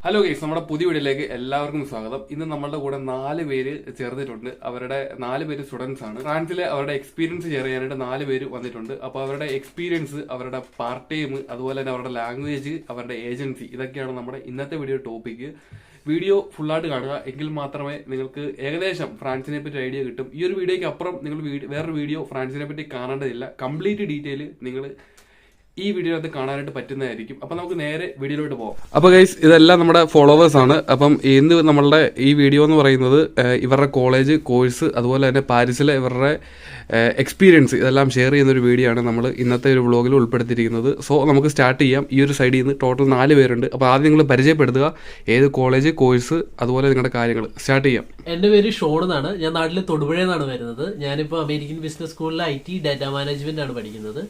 Hello guys, നമ്മുടെ പുതിയ വീഡിയോയിലേക്ക് എല്ലാവർക്കും സ്വാഗതം. ഇന്ന് നമ്മളുടെ കൂടെ 4 പേര് ചേർന്നിട്ടുണ്ട്. അവരുടെ 4 പേര് സ്റ്റുഡൻസ് ആണ്. ഫ്രാൻസിലെ അവരുടെ എക്സ്പീരിയൻസ് ഷെയർ ചെയ്യാനായിട്ട് 4 പേര് വന്നിട്ടുണ്ട്. അപ്പോൾ അവരുടെ എക്സ്പീരിയൻസ്, അവരുടെ പാർട്ട് ടൈം, അതുപോലെ തന്നെ അവരുടെ ലാംഗ്വേജ്, അവരുടെ ഏജൻസി, ഇതൊക്കെയാണ് നമ്മുടെ ഇന്നത്തെ വീഡിയോ ടോപ്പിക്ക്. വീഡിയോ ഫുള്ളായിട്ട് കാണുക, എങ്കിൽ മാത്രമേ നിങ്ങൾക്ക് ഏകദേശം ഫ്രാൻസിനെ പറ്റി ഐഡിയ കിട്ടും. ഈ ഒരു വീഡിയോയ്ക്ക് അപ്പുറം നിങ്ങൾ വേറൊരു വീഡിയോ ഫ്രാൻസിനെ പറ്റി കാണേണ്ടതില്ല. കംപ്ലീറ്റ് ഡീറ്റെയിൽ നിങ്ങൾ ഈ വീഡിയോയിൽ കാണാനായിട്ട് പറ്റുന്നതായിരിക്കും. അപ്പൊ നമുക്ക് നേരെ വീഡിയോയിലോട്ട് പോകാം. അപ്പൊ ഗൈസ്, ഇതെല്ലാം നമ്മുടെ ഫോളോവേഴ്സ് ആണ്. അപ്പം ഇന്ന് നമ്മളുടെ ഈ വീഡിയോ എന്ന് പറയുന്നത് ഇവരുടെ കോളേജ് കോഴ്സ്, അതുപോലെ തന്നെ പാരീസിലെ ഇവരുടെ എക്സ്പീരിയൻസ്, ഇതെല്ലാം ഷെയർ ചെയ്യുന്ന ഒരു വീഡിയോ ആണ് നമ്മൾ ഇന്നത്തെ ഒരു വ്ളോഗിൽ ഉൾപ്പെടുത്തിയിരിക്കുന്നത്. സോ നമുക്ക് സ്റ്റാർട്ട് ചെയ്യാം. ഈ ഒരു സൈഡിൽ നിന്ന് ടോട്ടൽ 4 പേരുണ്ട്. അപ്പോൾ ആദ്യം നിങ്ങൾ പരിചയപ്പെടുത്തുക, ഏത് കോളേജ്, കോഴ്സ്, അതുപോലെ നിങ്ങളുടെ കാര്യങ്ങൾ. സ്റ്റാർട്ട് ചെയ്യാം. എന്റെ പേര് ഷോൺ എന്നാണ്. ഞാൻ നാട്ടിൽ തൊടുപുഴയിൽ നിന്നാണ് വരുന്നത്. ഞാനിപ്പോൾ അമേരിക്കൻ ബിസിനസ് സ്കൂളിൽ IT ഡാറ്റാ മാനേജ്മെന്റ് ആണ് പഠിക്കുന്നത്.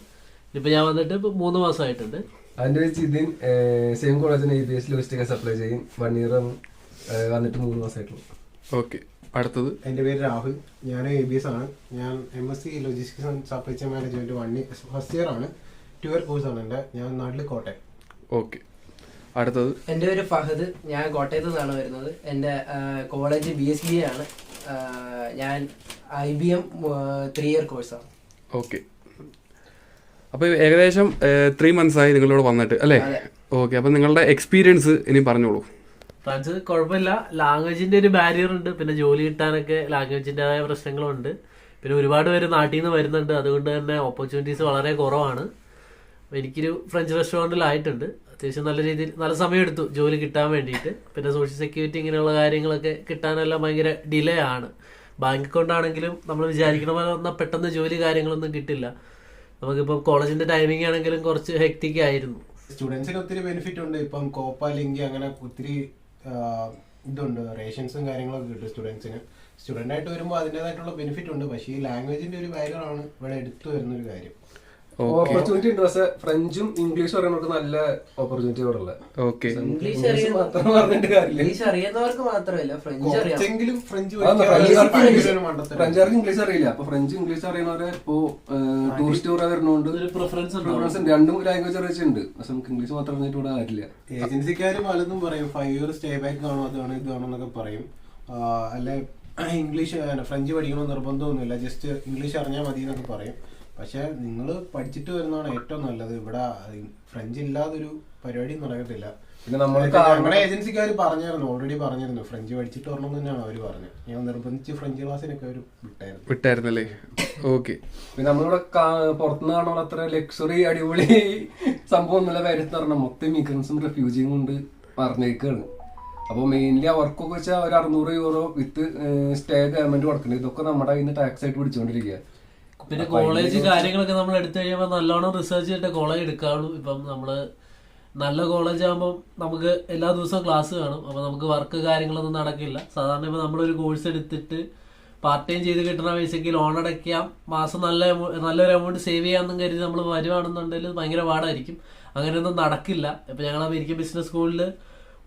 ഇപ്പൊ ഞാൻ വന്നിട്ട് 3 മാസമായിട്ടുണ്ട്. അതിന്റെ വെച്ച് ഇതിൻ സെയിം കോളേജിന് ABS ലോജിസ്റ്റിക്സ് അപ്ലൈ ചെയ്യും. 1 ഇയർ വന്നിട്ട് 3 മാസമായിട്ടുള്ളൂ. ഓക്കെ, അടുത്തത്. എൻ്റെ പേര് രാഹുൽ. ഞാൻ ABS ആണ്. ഞാൻ MSc logistics and supply chain management first year ആണ്. 2 ഇയർ കോഴ്സാണ് എൻ്റെ. ഞാൻ നാട്ടിൽ കോട്ടയം. ഓക്കെ, അടുത്തത്. എൻ്റെ പേര് ഫഹദ്. ഞാൻ കോട്ടയത്ത് നിന്നാണ് വരുന്നത്. എൻ്റെ കോളേജ് BSBA ആണ്. ഞാൻ IBM 3 ഇയർ കോഴ്സാണ്. ഓക്കെ, അപ്പോൾ ഏകദേശം 3 months ആയി നിങ്ങളിവിടെ വന്നിട്ട് അല്ലേ? ഓക്കെ, അപ്പം നിങ്ങളുടെ എക്സ്പീരിയൻസ് ഇനി പറഞ്ഞോളൂ. ഫ്രാൻസ് കുഴപ്പമില്ല. ലാംഗ്വേജിന്റെ ഒരു ബാരിയർ ഉണ്ട്. പിന്നെ ജോലി കിട്ടാനൊക്കെ ലാംഗ്വേജിൻ്റെതായ പ്രശ്നങ്ങളുണ്ട്. പിന്നെ ഒരുപാട് പേര് നാട്ടിൽ നിന്ന് വരുന്നുണ്ട്. അതുകൊണ്ട് തന്നെ ഓപ്പർച്യൂണിറ്റീസ് വളരെ കുറവാണ്. എനിക്കൊരു ഫ്രഞ്ച് റെസ്റ്റോറൻറ്റിലായിട്ടുണ്ട്. അത്യാവശ്യം നല്ല രീതിയിൽ നല്ല സമയമെടുത്തു ജോലി കിട്ടാൻ വേണ്ടിയിട്ട്. പിന്നെ സോഷ്യൽ സെക്യൂരിറ്റി ഇങ്ങനെയുള്ള കാര്യങ്ങളൊക്കെ കിട്ടാനെല്ലാം ഭയങ്കര ഡിലേ ആണ്. ബാങ്ക് അക്കൗണ്ട് ആണെങ്കിലും നമ്മൾ വിചാരിക്കണ പോലെ വന്നാൽ പെട്ടെന്ന് ജോലി കാര്യങ്ങളൊന്നും കിട്ടില്ല. നമുക്കിപ്പം കോളേജിന്റെ ടൈമിംഗ് ആണെങ്കിലും കുറച്ച് ഹെക്റ്റിക് ആയിരുന്നു. സ്റ്റുഡൻസിന് ഒത്തിരി ബെനിഫിറ്റ് ഉണ്ട്. ഇപ്പം കോപ്പ ലിങ്കി അങ്ങനെ ഒത്തിരി ഇതുണ്ട്, റേഷൻസും കാര്യങ്ങളൊക്കെ കിട്ടും സ്റ്റുഡൻസിന്. സ്റ്റുഡൻ്റ് ആയിട്ട് വരുമ്പോൾ അതിൻ്റെതായിട്ടുള്ള ബെനിഫിറ്റ് ഉണ്ട്. പക്ഷേ ഈ ലാംഗ്വേജിന്റെ ഒരു ബാരിയറാണ് ഇവിടെ എടുത്തു വരുന്ന ഒരു കാര്യം. ഓപ്പർച്യൂണിറ്റി ഉണ്ട്. പക്ഷേ ഫ്രഞ്ചും ഇംഗ്ലീഷും അറിയുന്നവർക്ക് നല്ല ഓപ്പർച്യൂണിറ്റി ഇവിടെ ഉള്ളത്. ഓക്കെ, ഇംഗ്ലീഷ് അറിയുന്നവർക്ക് മാത്രമല്ല, കുറച്ചെങ്കിലും ഫ്രഞ്ച് ഫ്രഞ്ചുകാർക്ക് ഇംഗ്ലീഷ് അറിയില്ല. അപ്പൊ ഇംഗ്ലീഷ് അറിയുന്നവരെ ഇപ്പോ ടൂറിസ്റ്റ് ടൂർ വരുന്നോണ്ട് പ്രിഫറൻസ് രണ്ടും ലാംഗ്വേജ് അറിയിച്ചിട്ടുണ്ട്. പക്ഷെ നമുക്ക് ഇംഗ്ലീഷ് മാത്രം അറിഞ്ഞിട്ട് ഇവിടെ കാര്യമില്ല. ഏജൻസിക്കാർ പലതും പറയും, 5 ഇയർ സ്റ്റേ ബാക്ക് കാണോ, അതാണ് ഇതാണോ എന്നൊക്കെ പറയും. അല്ലെ ഇംഗ്ലീഷ് ഫ്രഞ്ച് പഠിക്കണമെന്ന് നിർബന്ധമൊന്നുമില്ല, ജസ്റ്റ് ഇംഗ്ലീഷ് അറിഞ്ഞാൽ മതി എന്നൊക്കെ പറയും. പക്ഷെ നിങ്ങൾ പഠിച്ചിട്ട് വരുന്നതാണ് ഏറ്റവും നല്ലത്. ഇവിടെ ഫ്രഞ്ച് ഇല്ലാതൊരു പരിപാടി നടക്കത്തില്ല. പിന്നെ നമ്മുടെ ഏജൻസിക്കാർ ഓൾറെഡി പറഞ്ഞിരുന്നു ഫ്രഞ്ച് പഠിച്ചിട്ട് വരണം തന്നെയാണ് അവർ പറഞ്ഞത്. ഞാൻ നിർബന്ധിച്ച് ഫ്രഞ്ച് ക്ലാസ്സിനൊക്കെ അവർ വിട്ടായിരുന്നല്ലേ? ഓക്കെ, പിന്നെ നമ്മളിവിടെ പുറത്തുനിന്ന് കാണുമ്പോൾ അത്ര ലക്ഷറി അടിപൊളി സംഭവം ഒന്നുമില്ല. കാര്യത്തിൽ പറഞ്ഞാൽ മൊത്തം മിഗ്രൻസും റെഫ്യൂജിയും കൊണ്ട് പറഞ്ഞേക്കാണ്. അപ്പോൾ മെയിൻലി അവർക്കൊക്കെ വെച്ചാൽ ഒരു 600 euro വിത്ത് സ്റ്റേ ഗവൺമെന്റ് കൊടുക്കുന്നത്. ഇതൊക്കെ നമ്മുടെ കയ്യിൽ നിന്ന് ടാക്സ് ആയിട്ട് പിടിച്ചുകൊണ്ടിരിക്കുക. പിന്നെ കോളേജ് കാര്യങ്ങളൊക്കെ നമ്മൾ എടുത്തു കഴിയുമ്പോൾ നല്ലോണം റിസർച്ച് ചെയ്തിട്ട് കോളേജ് എടുക്കാവുള്ളൂ. ഇപ്പം നമ്മള് നല്ല കോളേജ് ആകുമ്പോൾ നമുക്ക് എല്ലാ ദിവസവും ക്ലാസ് കാണും. അപ്പൊ നമുക്ക് വർക്ക് കാര്യങ്ങളൊന്നും നടക്കില്ല. സാധാരണ ഇപ്പൊ നമ്മളൊരു കോഴ്സ് എടുത്തിട്ട് പാർട്ട് ടൈം ചെയ്ത് കിട്ടുന്ന പൈസക്ക് ലോൺ അടയ്ക്കാം, മാസം നല്ലൊരു എമൗണ്ട് സേവ് ചെയ്യാമെന്നും കരുതി നമ്മൾ വരുവാണെന്നുണ്ടെങ്കിൽ ഭയങ്കര പാടായിരിക്കും. അങ്ങനെയൊന്നും നടക്കില്ല. ഇപ്പൊ ഞങ്ങൾ അമേരിക്കൻ ബിസിനസ് സ്കൂളിൽ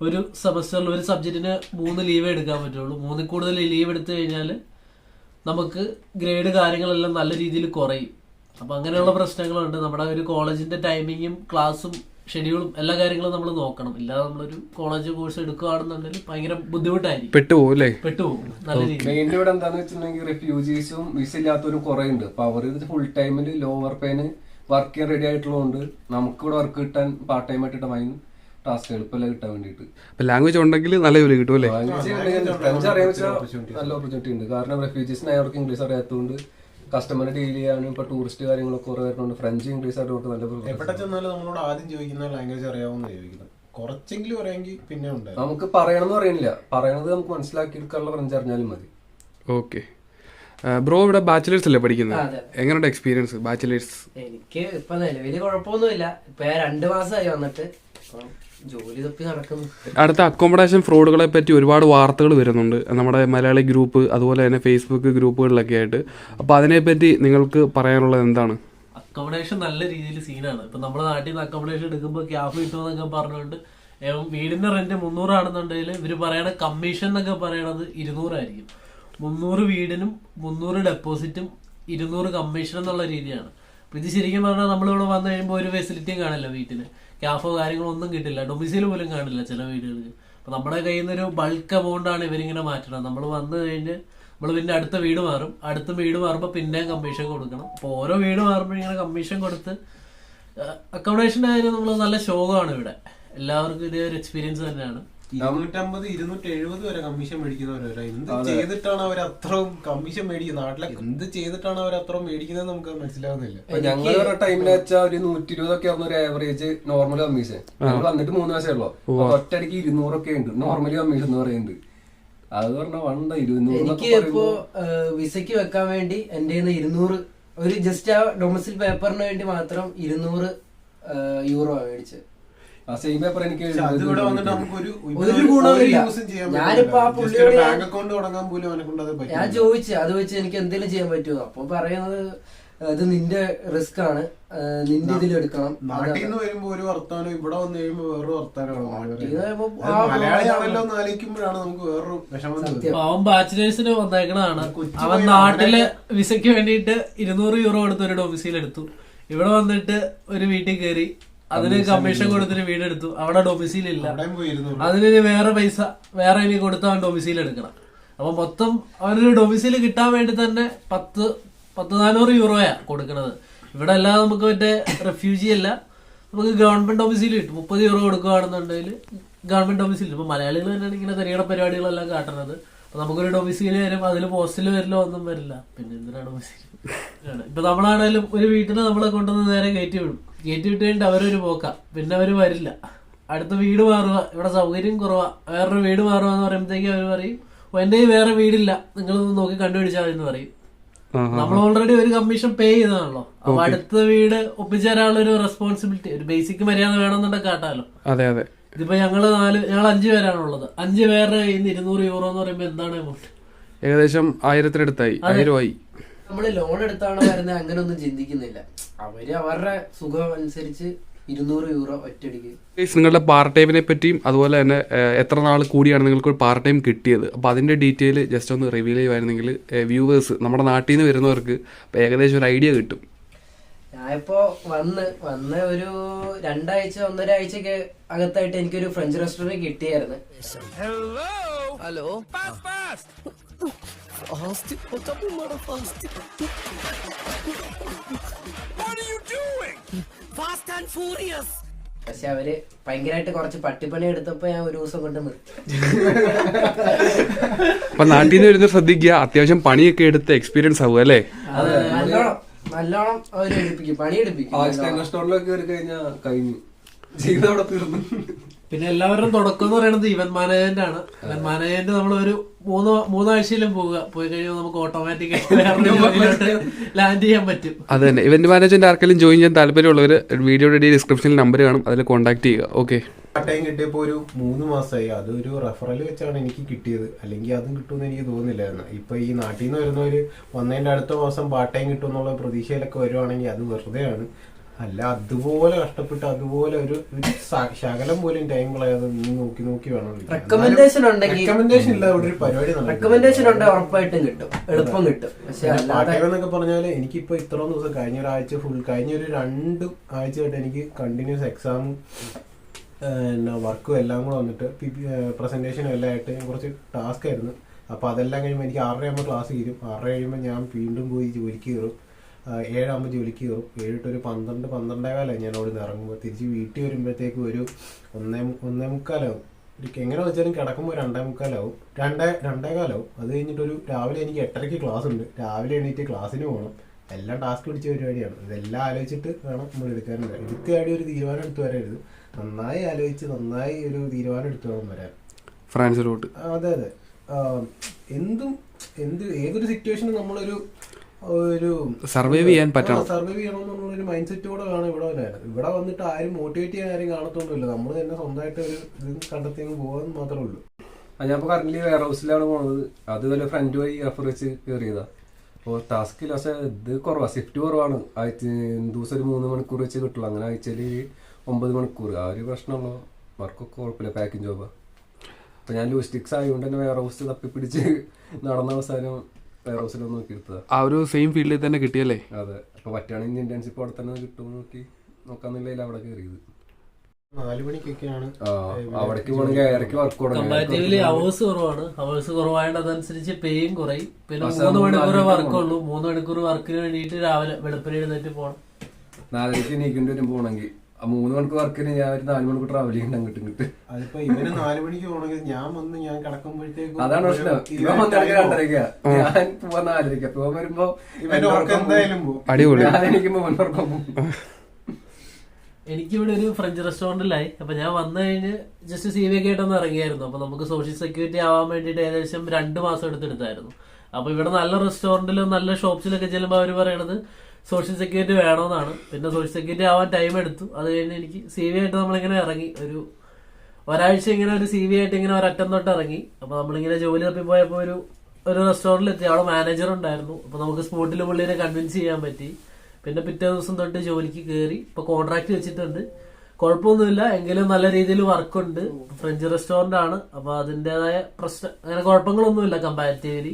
ഒരു സെമസ്റ്ററിൽ ഒരു സബ്ജക്റ്റിന് 3 ലീവ് എടുക്കാൻ പറ്റുള്ളൂ. 3 കൂടുതൽ ലീവ് എടുത്തു കഴിഞ്ഞാൽ നമുക്ക് ഗ്രേഡ് കാര്യങ്ങളെല്ലാം നല്ല രീതിയിൽ കുറയും. അപ്പൊ അങ്ങനെയുള്ള പ്രശ്നങ്ങളുണ്ട്. നമ്മുടെ ഒരു കോളേജിന്റെ ടൈമിങ്ങും ക്ലാസ്സും ഷെഡ്യൂളും എല്ലാ കാര്യങ്ങളും നമ്മൾ നോക്കണം. ഇല്ലാതെ നമ്മളൊരു കോളേജ് കോഴ്സ് എടുക്കുകയാണെന്നുണ്ടെങ്കിൽ ഭയങ്കര ബുദ്ധിമുട്ടായിരിക്കും, പെട്ടുപോകും നല്ല രീതിയിൽ. മെയിൻലി ഇവിടെ എന്താന്ന് വെച്ചിട്ടുണ്ടെങ്കിൽ റെഫ്യൂജീസും വിസ ഇല്ലാത്തവരും കുറെ ഉണ്ട്. അപ്പൊ അവർ ഫുൾ ടൈമിൽ ലോവർ പേന് വർക്ക് ചെയ്യാൻ റെഡി ആയിട്ടുള്ളതുകൊണ്ട് നമുക്ക് ഇവിടെ വർക്ക് കിട്ടാൻ പാർട്ട് ടൈം ആയിട്ട് ഇടമായി ടാസ്ക് എളുപ്പമല്ല കിട്ടാൻ വേണ്ടിയിട്ട്. ലാംഗ്വേജ് ഉണ്ടെങ്കിൽ നല്ല ജോലി കിട്ടും അല്ലേ? ഫ്രഞ്ച് അറിയാൻ വെച്ചാൽ നല്ല ഓപ്പർച്യൂണിറ്റി ഉണ്ട്. കാരണം റെഫ്യൂജീസിന് അവർക്ക് ഇംഗ്ലീഷ് അറിയാത്തതുകൊണ്ട് കസ്റ്റമറെ ഡീൽ ചെയ്യാനും ഇപ്പൊ ടൂറിസ്റ്റ് കാര്യങ്ങളൊക്കെ കുറെ വരുന്നുണ്ട്. ഫ്രഞ്ച് ഇംഗ്ലീഷ് ആയിട്ട് നല്ല എവിടെ ചെന്നാലും നമ്മളോട് ആദ്യം ചോദിക്കുന്ന ലാംഗ്വേജ് അറിയാവുന്ന ചോദിക്കുന്നത്. കുറച്ചെങ്കിലും അറിയാമെങ്കിൽ പിന്നെ ഉണ്ട്. നമുക്ക് പറയണമെന്ന് പറയുന്നില്ല, പറയണത് നമുക്ക് മനസ്സിലാക്കി എടുക്കാനുള്ള ഫ്രഞ്ച് അറിഞ്ഞാലും മതി. ഓക്കെ, ബ്രോ ഇവിടെ ബാച്ചിലേഴ്സ് അല്ലേ പഠിക്കുന്നത്? എങ്ങനെയുണ്ട് എക്സ്പീരിയൻസ് ബാച്ചിലേഴ്സ്? എനിക്ക് ഇപ്പൊ നിലവില് കുഴപ്പമൊന്നുമില്ല. ഇപ്പൊ 2 മാസമായി വന്നിട്ട് ജോലി തപ്പി നടക്കുന്നു. അടുത്ത അക്കോമഡേഷൻ ഫ്രോഡുകളെ പറ്റി ഒരുപാട് വാർത്തകൾ വരുന്നുണ്ട് നമ്മുടെ മലയാളി ഗ്രൂപ്പ്, അതുപോലെ തന്നെ ഫേസ്ബുക്ക് ഗ്രൂപ്പുകളിലൊക്കെ ആയിട്ട്. അപ്പൊ അതിനെപ്പറ്റി നിങ്ങൾക്ക് പറയാനുള്ളത് എന്താണ്? അക്കോമഡേഷൻ നല്ല രീതിയിൽ സീനാണ്. ഇപ്പൊ നമ്മുടെ നാട്ടിൽ നിന്ന് അക്കോമഡേഷൻ എടുക്കുമ്പോൾ ക്യാഫ് കിട്ടുമെന്നൊക്കെ പറഞ്ഞുകൊണ്ട് വീടിന്റെ റെന്റ് 300 ആണെന്നുണ്ടെങ്കിൽ ഇവര് പറയണ കമ്മീഷൻ എന്നൊക്കെ പറയണത് 200 ആയിരിക്കും. 300 വീടിനും 300 ഡെപ്പോസിറ്റും 200 കമ്മീഷൻ എന്നുള്ള രീതിയാണ്. അപ്പൊ ഇത് ശരിക്കും പറഞ്ഞാൽ നമ്മളിവിടെ വന്നു കഴിയുമ്പോൾ ഒരു ഫെസിലിറ്റിയും കാണില്ല. വീട്ടില് ക്യാഫോ കാര്യങ്ങളോ ഒന്നും കിട്ടില്ല. ഡൊമിസൈൽ പോലും കാണില്ല ചില വീടുകൾക്ക്. അപ്പൊ നമ്മുടെ കയ്യിൽ നിന്ന് ഒരു ബൾക്ക് എമൗണ്ട് ആണ് ഇവരിങ്ങനെ മാറ്റണം. നമ്മൾ വന്നു കഴിഞ്ഞ് നമ്മൾ പിന്നെ അടുത്ത വീട് മാറും, അടുത്ത വീട് മാറുമ്പോൾ പിന്നെയും കമ്മീഷൻ കൊടുക്കണം. അപ്പോൾ ഓരോ വീട് മാറുമ്പോൾ ഇങ്ങനെ കമ്മീഷൻ കൊടുത്ത് അക്കോമഡേഷൻ ആയാലും നമ്മൾ നല്ല ശോകമാണ് ഇവിടെ. എല്ലാവർക്കും ഇതേ ഒരു എക്സ്പീരിയൻസ് തന്നെയാണ്. 250-270 വരെ കമ്മീഷൻ മേടിക്കുന്നവരെ എന്ത് ചെയ്തിട്ടാണ് അവർ അത്രയും കമ്മീഷൻ മേടിക്കുന്നത്? നാട്ടിലെ എന്ത് ചെയ്തിട്ടാണ് അവർ അത്രയും മേടിക്കുന്നത് നമുക്ക് മനസ്സിലാവുന്നില്ല. ഞങ്ങൾ ഒരു ടൈമിൽ വെച്ചാൽ ഒരു 120 ഒക്കെ ആവുന്ന ഒരു ആവറേജ് നോർമൽ കമ്മീഷൻ. ഞങ്ങൾ വന്നിട്ട് 3 മാസമേ ഉള്ളൂ. ഒറ്റയടിക്ക് 200 ഉണ്ട് നോർമലി കമ്മീഷൻ എന്ന് പറയുന്നത്. അത് പറഞ്ഞാൽ വണ്ട 200. എനിക്ക് ഇപ്പോ വിസയ്ക്ക് വെക്കാൻ വേണ്ടി എന്റെ 200 ഒരു ജസ്റ്റ് ആ ഡൊമസിൽ പേപ്പറിന് വേണ്ടി മാത്രം 200 യൂറോ മേടിച്ചത്. സെയിം പേപ്പർ എനിക്ക് അതിവിടെ വന്നിട്ട് നമുക്കൊരു യൂസും ചെയ്യാൻ ഞാനിപ്പോ ആ പുള്ളിയോട് ബാങ്ക് അക്കൗണ്ട് തുടങ്ങാൻ പോലും അവനെ കൊണ്ട് അത് പറ്റും. ഞാൻ ചോദിച്ചു അത് വെച്ച് എനിക്ക് എന്തെങ്കിലും ചെയ്യാൻ പറ്റുമോ? അപ്പൊ പറയുന്നത് അത് നിന്റെ റിസ്ക് ആണ്, നിന്റെ ഇതിലെടുക്കണം. നാട്ടിൽ നിന്ന് വരുമ്പോ ഒരു വർത്താനം, ഇവിടെ വന്നു കഴിയുമ്പോ വേറൊരു വർത്താനമാണ്. മലയാളിയാണല്ലോ എന്ന് ആലോചിക്കുമ്പോഴാണ് നമുക്ക് വേറൊരു വിഷമം. അവൻ ബാച്ചിലേഴ്സിന് വന്നേക്കണതാണ്. അവൻ നാട്ടിലെ വിസയ്ക്ക് വേണ്ടിയിട്ട് 200 യൂറോ കൊടുത്ത് ഒരു ഡൊമിസൈൽ എടുത്തു. ഇവിടെ വന്നിട്ട് ഒരു വീട്ടിൽ കയറി, അതിന് കമ്മീഷൻ കൊടുത്തിട്ട് വീടെടുത്തു. അവിടെ ഡൊമിസൈൽ ഇല്ല, അതിന് വേറെ പൈസ വേറെ ഇനി കൊടുത്ത് അവൻ ഡൊമിസൈൽ എടുക്കണം. അപ്പൊ മൊത്തം അവനൊരു ഡൊമിസൈൽ കിട്ടാൻ വേണ്ടി തന്നെ 400 യൂറോയാ കൊടുക്കണത്. ഇവിടെ അല്ലാതെ നമുക്ക് മറ്റേ റെഫ്യൂജി അല്ല, നമുക്ക് ഗവൺമെന്റ് ഡൊമിസൈൽ കിട്ടും. 30 യൂറോ കൊടുക്കുകയാണെന്നുണ്ടെങ്കിൽ ഗവൺമെന്റ് ഡൊമിസൈൽ. ഇപ്പൊ മലയാളികൾ തന്നെയാണ് ഇങ്ങനെ തരികട പരിപാടികളെല്ലാം കാട്ടുന്നത്. അപ്പൊ നമുക്കൊരു ഡൊമിസൈൽ വരും, അതിൽ പോസ്റ്റിൽ വരില്ല, ഒന്നും വരില്ല. പിന്നെ എന്തിനാണ് ഡൊമിസൈൽ? ഇപ്പൊ നമ്മളാണേലും ഒരു വീട്ടിൽ നമ്മളെ കൊണ്ടുവന്ന് നേരെ കയറ്റി വിടും. കയറ്റി വിട്ട് കഴിഞ്ഞിട്ട് അവരൊരു പോക്കാം, പിന്നെ അവര് വരില്ല. അടുത്ത വീട് മാറുക, ഇവിടെ സൗകര്യം കുറവാ, വേറൊരു വീട് മാറുക എന്ന് പറയുമ്പോഴത്തേക്കും അവർ പറയും എന്റെ വേറെ വീടില്ല, നിങ്ങളൊന്ന് നോക്കി കണ്ടുപിടിച്ചാൽ എന്ന് പറയും. നമ്മൾ ഓൾറെഡി ഒരു കമ്മീഷൻ പേ ചെയ്തതാണല്ലോ. അപ്പൊ അടുത്ത വീട് ഒപ്പിച്ചേരാനുള്ള ഒരു റെസ്പോൺസിബിലിറ്റി, ഒരു ബേസിക് മര്യാദ വേണമെന്നുണ്ടെങ്കിൽ കാട്ടാലോ. അതെ അതെ. ഇതിപ്പോ ഞങ്ങൾ 5 പേരാണുള്ളത്. 5 പേരുടെ 200 യൂറോ എന്ന് പറയുമ്പോ എന്താണ് എമൗണ്ട്? ഏകദേശം 1000-അടുത്തായി, 1000 ആയി. നമ്മള് ലോൺ എടുത്താണോ വരുന്നത് അങ്ങനെ ഒന്നും ചിന്തിക്കുന്നില്ല. അവര് അവരുടെ സുഖം അനുസരിച്ച് 200 യൂറോ ഒറ്റയടിക്ക്. നിങ്ങളുടെ പാർട്ട് ടൈമിനെ പറ്റിയും അതുപോലെ തന്നെ എത്ര നാൾ കൂടിയാണ് നിങ്ങൾക്ക് ഒരു പാർട്ട് ടൈം കിട്ടിയത്, അപ്പോൾ അതിൻ്റെ ഡീറ്റെയിൽ ജസ്റ്റ് ഒന്ന് റിവീൽ ചെയ്യുമായിരുന്നെങ്കിൽ വ്യൂവേഴ്സ്, നമ്മുടെ നാട്ടിൽ നിന്ന് വരുന്നവർക്ക് ഏകദേശം ഒരു ഐഡിയ കിട്ടും. ഞാനിപ്പോ വന്ന് ഒരു 2 ആഴ്ച 1.5 ആഴ്ചക്ക് അകത്തായിട്ട് എനിക്കൊരു ഫ്രഞ്ച് റെസ്റ്റോറന്റ് കിട്ടിയായിരുന്നു. പക്ഷെ അവര് ഭയങ്കരമായിട്ട് കുറച്ച് പട്ടിപ്പണി എടുത്തപ്പോ ഞാൻ ഒരു ദിവസം കൊണ്ട് നിർത്തി. അപ്പൊ നാട്ടിൽ നിന്ന് വരുന്ന ശ്രദ്ധിക്കുക, അത്യാവശ്യം പണിയൊക്കെ എടുത്ത് എക്സ്പീരിയൻസ് ആവുക അല്ലേ? നല്ലോണം അവര് എടുപ്പിക്കും, പണി എടുപ്പിക്കും. റെസ്റ്റോറന്റിലൊക്കെ കയറി കഴിഞ്ഞാൽ കഴിഞ്ഞു, ജീവിതം അവിടെ തീർന്നു. പിന്നെ എല്ലാവരും തുടക്കം എന്ന് പറയുന്നത് ഇവന്റ് മാനേജ്മെന്റ് ആണ്. ഇവന്റ് മാനേജ്മെന്റ് നമ്മളൊരു 3 ആഴ്ചയിലും പോയി കഴിയുമ്പോൾ നമുക്ക് ഓട്ടോമാറ്റിക്കായി ലാൻഡ് ചെയ്യാൻ പറ്റും. അത് തന്നെ. ഇവന്റ് മാനേജ്മെന്റ് ആർക്കെങ്കിലും ജോയിൻ ചെയ്യാൻ താല്പര്യമുള്ളവർ വീഡിയോയുടെ ഡിസ്ക്രിപ്ഷനിൽ നമ്പർ കാണും, അതിൽ കോൺടാക്ട് ചെയ്യുക. ഓക്കെ. ടൈം കിട്ടിയപ്പോൾ ഒരു 3 മാസമായി. അതൊരു റെഫറൽ വെച്ചാണ് എനിക്ക് കിട്ടിയത്, അല്ലെങ്കിൽ അതും കിട്ടുമെന്ന് എനിക്ക് തോന്നുന്നില്ലായിരുന്നു. ഇപ്പൊ ഈ നാട്ടിൽ നിന്ന് വരുന്നവര് വന്നതിന്റെ അടുത്ത മാസം പാർട്ട് ടൈം കിട്ടും എന്നുള്ള പ്രതീക്ഷയിലൊക്കെ വരുവാണെങ്കിൽ അത് വെറുതെയാണ്. അല്ല, അതുപോലെ കഷ്ടപ്പെട്ട് അതുപോലെ ഒരു ശകലം പോലും ടൈം കളയാതെ നോക്കി വേണം. റെക്കമെൻഡേഷൻ ഇല്ല, ഇവിടെ ഒരു പരിപാടി ഉറപ്പായിട്ടും കിട്ടും, എളുപ്പം കിട്ടും. പാർട്ട് ടൈം എന്നൊക്കെ പറഞ്ഞാല് എനിക്കിപ്പോ ഇത്രയും ദിവസം കഴിഞ്ഞ ഒരു 2 ആഴ്ചയായിട്ട് എനിക്ക് കണ്ടിന്യൂസ് എക്സാമും വർക്കും എല്ലാം കൂടെ വന്നിട്ട് പ്രസന്റേഷനും എല്ലാം ആയിട്ട് കുറച്ച് ടാസ്ക് ആയിരുന്നു. അപ്പൊ അതെല്ലാം കഴിയുമ്പോൾ എനിക്ക് 6:30 ആകുമ്പോൾ ക്ലാസ് തീരും. 6:30 കഴിയുമ്പോൾ ഞാൻ വീണ്ടും പോയി ജോലിക്ക് കയറും. 7 ആകുമ്പോൾ ജോലിക്ക് കയറും. 7 to 12-12:15 ഞാൻ അവിടെ നിന്ന് ഇറങ്ങുമ്പോൾ തിരിച്ച് വീട്ടിൽ വരുമ്പോഴത്തേക്കും ഒരു 1:45 ആവും. എങ്ങനെ വെച്ചാലും കിടക്കുമ്പോൾ 2:45 ആവും, 2:15 ആവും. അത് കഴിഞ്ഞിട്ട് രാവിലെ എനിക്ക് 8:30 ക്ലാസ് ഉണ്ട്. രാവിലെ എണീറ്റ് ക്ലാസ്സിന് പോകണം. എല്ലാം ടാസ്ക് പിടിച്ച പരിപാടിയാണ്. ഇതെല്ലാം ആലോചിച്ചിട്ട് വേണം നമ്മൾ എടുക്കാനുണ്ട്. എടുത്തിയാടി ഒരു തീരുമാനം എടുത്തു വരരുത്, നന്നായി ആലോചിച്ച് നന്നായി ഒരു തീരുമാനം എടുത്തു വേണം വരാൻ ഫ്രാൻസിലോട്ട്. അതെ അതെ. ഏതൊരു സിറ്റുവേഷനും നമ്മളൊരു സർവൈവ് ചെയ്യാൻ പറ്റണം. സർവൈവ് ചെയ്യണമെന്നുള്ളൊരു മൈൻഡ് സെറ്റോടെ വേണം ഇവിടെ വരാൻ. ഇവിടെ വന്നിട്ട് ആരും മോട്ടിവേറ്റ് ചെയ്യാൻ ആരും കാണത്തൊന്നുമില്ല. നമ്മൾ തന്നെ സ്വന്തമായിട്ട് ഒരു ഇത് കണ്ടെത്തി പോകാൻ മാത്രമേ ഉള്ളൂ. ഞാൻ ഇപ്പോൾ കറന്റ് വെയർ ഹൗസിലാണ് പോകുന്നത്. അതുപോലെ ഫ്രണ്ട് വഴി റെഫർ വെച്ച് കയറിയതാ. അപ്പോൾ ടാസ്കിൽ പക്ഷേ ഇത് കുറവാണ്, ഷിഫ്റ്റ് കുറവാണ്. ദിവസം ഒരു 3 മണിക്കൂർ വെച്ച് കിട്ടുള്ളൂ. അങ്ങനെ ആഴ്ചയിൽ 9 മണിക്കൂർ. ആ ഒരു പ്രശ്നമുള്ളൂ. വർക്കൊക്കെ കുഴപ്പമില്ല, പാക്കിംഗ് ജോബാണ്. അപ്പോൾ ഞാൻ ലോജിസ്റ്റിക്സ് ആയതുകൊണ്ട് തന്നെ വെയർ ഹൗസ് തപ്പിപ്പിടിച്ച് നടന്ന അവസാനം വെയർ ഹൗസിലൊന്ന് നോക്കി എടുത്തതാണ്. ആ ഒരു സെയിം ഫീൽഡിൽ തന്നെ കിട്ടിയല്ലേ? അതെ. അപ്പോൾ പറ്റുകയാണെങ്കിൽ ഇന്റേൺഷിപ്പ് അവിടെ തന്നെ കിട്ടുമെന്ന് നോക്കാന്നില്ല അവിടെ കയറിയത്. 4 മണിക്കൊക്കെയാണ് അവിടേക്ക് പോകണമെങ്കിൽ ഏറെക്ക് വർക്ക് കമ്പാരിറ്റീവ്ലി അവേഴ്സ് കുറവാണ്. അവേഴ്സ് കുറവായതുകൊണ്ട് അതനുസരിച്ച് പേയും കുറയും. പിന്നെ 3 മണിക്കൂർ വർക്കുള്ളൂ. 3 മണിക്കൂർ വർക്കിന് വേണ്ടിയിട്ട് രാവിലെ വെളുപ്പിന് എഴുന്നേറ്റ് പോകണം. 4:30 എണീക്കേണ്ടി വരും പോകണമെങ്കിൽ. 3 മണിക്കൂർ വർക്കിന് ഞാൻ ഒരു 4 മണിക്കൂർ ട്രാവൽ ചെയ്യണ്ട അങ്ങോട്ടും ഇങ്ങോട്ട്. അതിപ്പോ ഇവന് 4 മണിക്ക് പോകണമെങ്കിൽ ഞാൻ കിടക്കുമ്പോഴത്തേക്കും അതാണ് പ്രശ്നം. ഇവൻ വന്നിടയ്ക്ക് 2:30, ഞാൻ പോവാൻ 4:30. പോകാൻ വരുമ്പോ എന്തായാലും പോകും. ഞാൻ എനിക്കുമ്പോ മുന്നോർക്കം പോകും. എനിക്കിവിടെ ഒരു ഫ്രഞ്ച് റെസ്റ്റോറന്റിലായി. അപ്പൊ ഞാൻ വന്നു കഴിഞ്ഞ് ജസ്റ്റ് CV ഒക്കെ ആയിട്ടൊന്ന് ഇറങ്ങിയായിരുന്നു. അപ്പൊ നമുക്ക് സോഷ്യൽ സെക്യൂരിറ്റി ആവാൻ വേണ്ടിയിട്ട് ഏകദേശം 2 മാസം എടുത്തെടുത്തായിരുന്നു. അപ്പൊ ഇവിടെ നല്ല റെസ്റ്റോറന്റിലും നല്ല ഷോപ്സിലൊക്കെ ചെല്ലുമ്പോൾ അവർ പറയണത് സോഷ്യൽ സെക്യൂരിറ്റി വേണമെന്നാണ്. പിന്നെ സോഷ്യൽ സെക്യൂരിറ്റി ആവാൻ ടൈം എടുത്തു. അത് കഴിഞ്ഞ് എനിക്ക് CV ആയിട്ട് നമ്മളിങ്ങനെ ഇറങ്ങി. ഒരാഴ്ച ഇങ്ങനെ ഒരു CV ആയിട്ട് ഇങ്ങനെ ഒരറ്റം തൊട്ട് ഇറങ്ങി. അപ്പൊ നമ്മളിങ്ങനെ ജോലി തപ്പി പോയപ്പോ ഒരു റെസ്റ്റോറന്റിൽ എത്തി. അവിടെ മാനേജർ ഉണ്ടായിരുന്നു. അപ്പൊ നമുക്ക് സ്പോട്ടിൽ പുള്ളിനെ കൺവിൻസ് ചെയ്യാൻ പറ്റി. പിന്നെ പിറ്റേ ദിവസം തൊട്ട് ജോലിക്ക് കയറി. ഇപ്പൊ കോൺട്രാക്ട് വെച്ചിട്ടുണ്ട്. കുഴപ്പമൊന്നുമില്ല, എങ്കിലും നല്ല രീതിയിൽ വർക്കുണ്ട്. ഫ്രഞ്ച് റെസ്റ്റോറന്റ് ആണ്. അപ്പൊ അതിന്റേതായ പ്രശ്നം അങ്ങനെ കുഴപ്പങ്ങളൊന്നുമില്ല. കമ്പാരിറ്റീവ്ലി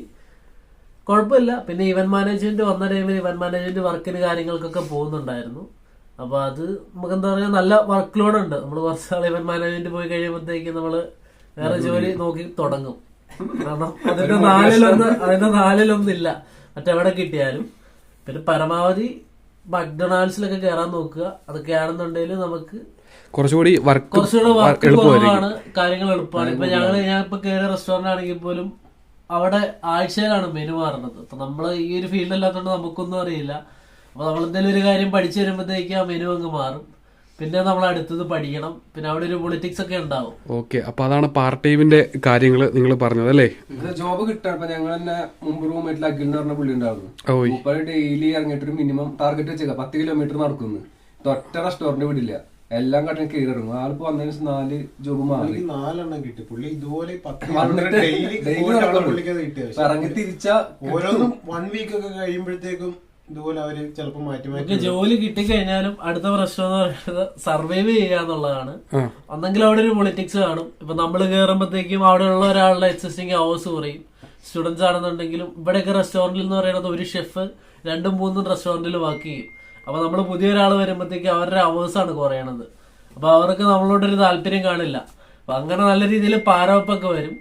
കുഴപ്പമില്ല. പിന്നെ ഇവന്റ് മാനേജ്മെന്റ് വന്ന ടൈമിൽ ഇവന്റ് മാനേജ്മെന്റ് വർക്കിന് കാര്യങ്ങൾക്കൊക്കെ പോകുന്നുണ്ടായിരുന്നു. അപ്പൊ അത് നമുക്ക് എന്താ പറയാ നല്ല വർക്ക് ലോഡ് ഉണ്ട്. നമ്മൾ കുറച്ചാൾ ഇവന്റ് മാനേജ്മെന്റ് പോയി കഴിയുമ്പോഴത്തേക്ക് നമ്മള് വേറെ ജോലി നോക്കി തുടങ്ങും. കാരണം അതിന്റെ നാലിലൊന്നില്ല മറ്റെവിടെ കിട്ടിയാലും. പിന്നെ പരമാവധി മക്ഡൊണാൾഡ്സിലൊക്കെ കയറാൻ നോക്കുക. അതൊക്കെയാണെന്നുണ്ടെങ്കിൽ നമുക്ക് കുറച്ചുകൂടി വർക്ക് കുറവാണ്, കാര്യങ്ങൾ എളുപ്പമാണ്. ഇപ്പൊ ഞാൻ ഇപ്പൊ കയറിയ റെസ്റ്റോറന്റ് ആണെങ്കിൽ പോലും അവിടെ ആഴ്ചയിലാണ് മെനു മാറുന്നത്. അപ്പൊ നമ്മള് ഈ ഒരു ഫീൽഡ് അല്ലാത്തതുകൊണ്ട് നമുക്കൊന്നും അറിയില്ല. അപ്പൊ നമ്മൾ എന്തെങ്കിലും ഒരു കാര്യം പഠിച്ചു വരുമ്പോഴത്തേക്ക് ആ മെനു അങ്ങ് മാറും. പിന്നെ നമ്മൾ അടുത്തത് പഠിക്കണം. പിന്നെ അവിടെ ഒരു പൊളിറ്റിക്സ് ഒക്കെ ഉണ്ടാവും. ഓക്കെ, അപ്പൊ അതാണ് പാർട്ട് ടൈമിന്റെ കാര്യങ്ങൾ നിങ്ങൾ പറഞ്ഞത് അല്ലേ? ജോബ് കിട്ടാൻ ഇപ്പൊ ഞങ്ങൾ തന്നെ മുമ്പ് റൂമായിട്ട് അഖിൽ എന്ന് പറഞ്ഞ പുള്ളി ഉണ്ടായിരുന്നു. ഡെയിലി ഇറങ്ങിയിട്ട് ഒരു മിനിമം ടാർഗറ്റ് വെച്ചേക്കാം 10 കിലോമീറ്റർ നടക്കുന്നു. ഒറ്റ റെസ്റ്റോറന്റ് വിടില്ല, എല്ലാം കടന്ന് കയറി ഇറങ്ങും. ആളിപ്പോ വന്നതിന് 4 ജോബ് മാറി 4 കിട്ടി. പുള്ളി ഇതുപോലെ ഇറങ്ങി തിരിച്ച ഓരോന്നും 1 വീക്ക് ഒക്കെ കഴിയുമ്പോഴത്തേക്കും ഇതുപോലെ അവര് ചിലപ്പോ മാറ്റി ജോലി കിട്ടിക്കഴിഞ്ഞാലും അടുത്ത പ്രശ്നം എന്ന് പറയുന്നത് സർവൈവ് ചെയ്യാന്നുള്ളതാണ്. ഒന്നെങ്കിൽ അവിടെ ഒരു പൊളിറ്റിക്സ് കാണും. ഇപ്പൊ നമ്മൾ കയറുമ്പോഴത്തേക്കും അവിടെ ഉള്ള ഒരാളുടെ എക്സിസ്റ്റിംഗ് അവേഴ്സ് കുറയും. സ്റ്റുഡൻസ് ആണെന്നുണ്ടെങ്കിലും ഇവിടെയൊക്കെ റെസ്റ്റോറന്റിൽ എന്ന് പറയുന്നത് ഒരു ഷെഫ് 2-3 റെസ്റ്റോറന്റിൽ വർക്ക് ചെയ്യും. അപ്പൊ നമ്മൾ പുതിയൊരാൾ വരുമ്പോഴത്തേക്ക് അവരുടെ അവേഴ്സ് ആണ് കുറയണത്. അപ്പൊ അവർക്ക് നമ്മളോടൊരു താല്പര്യം കാണില്ല. അപ്പൊ അങ്ങനെ നല്ല രീതിയിൽ പാരവെപ്പൊക്കെ വരും.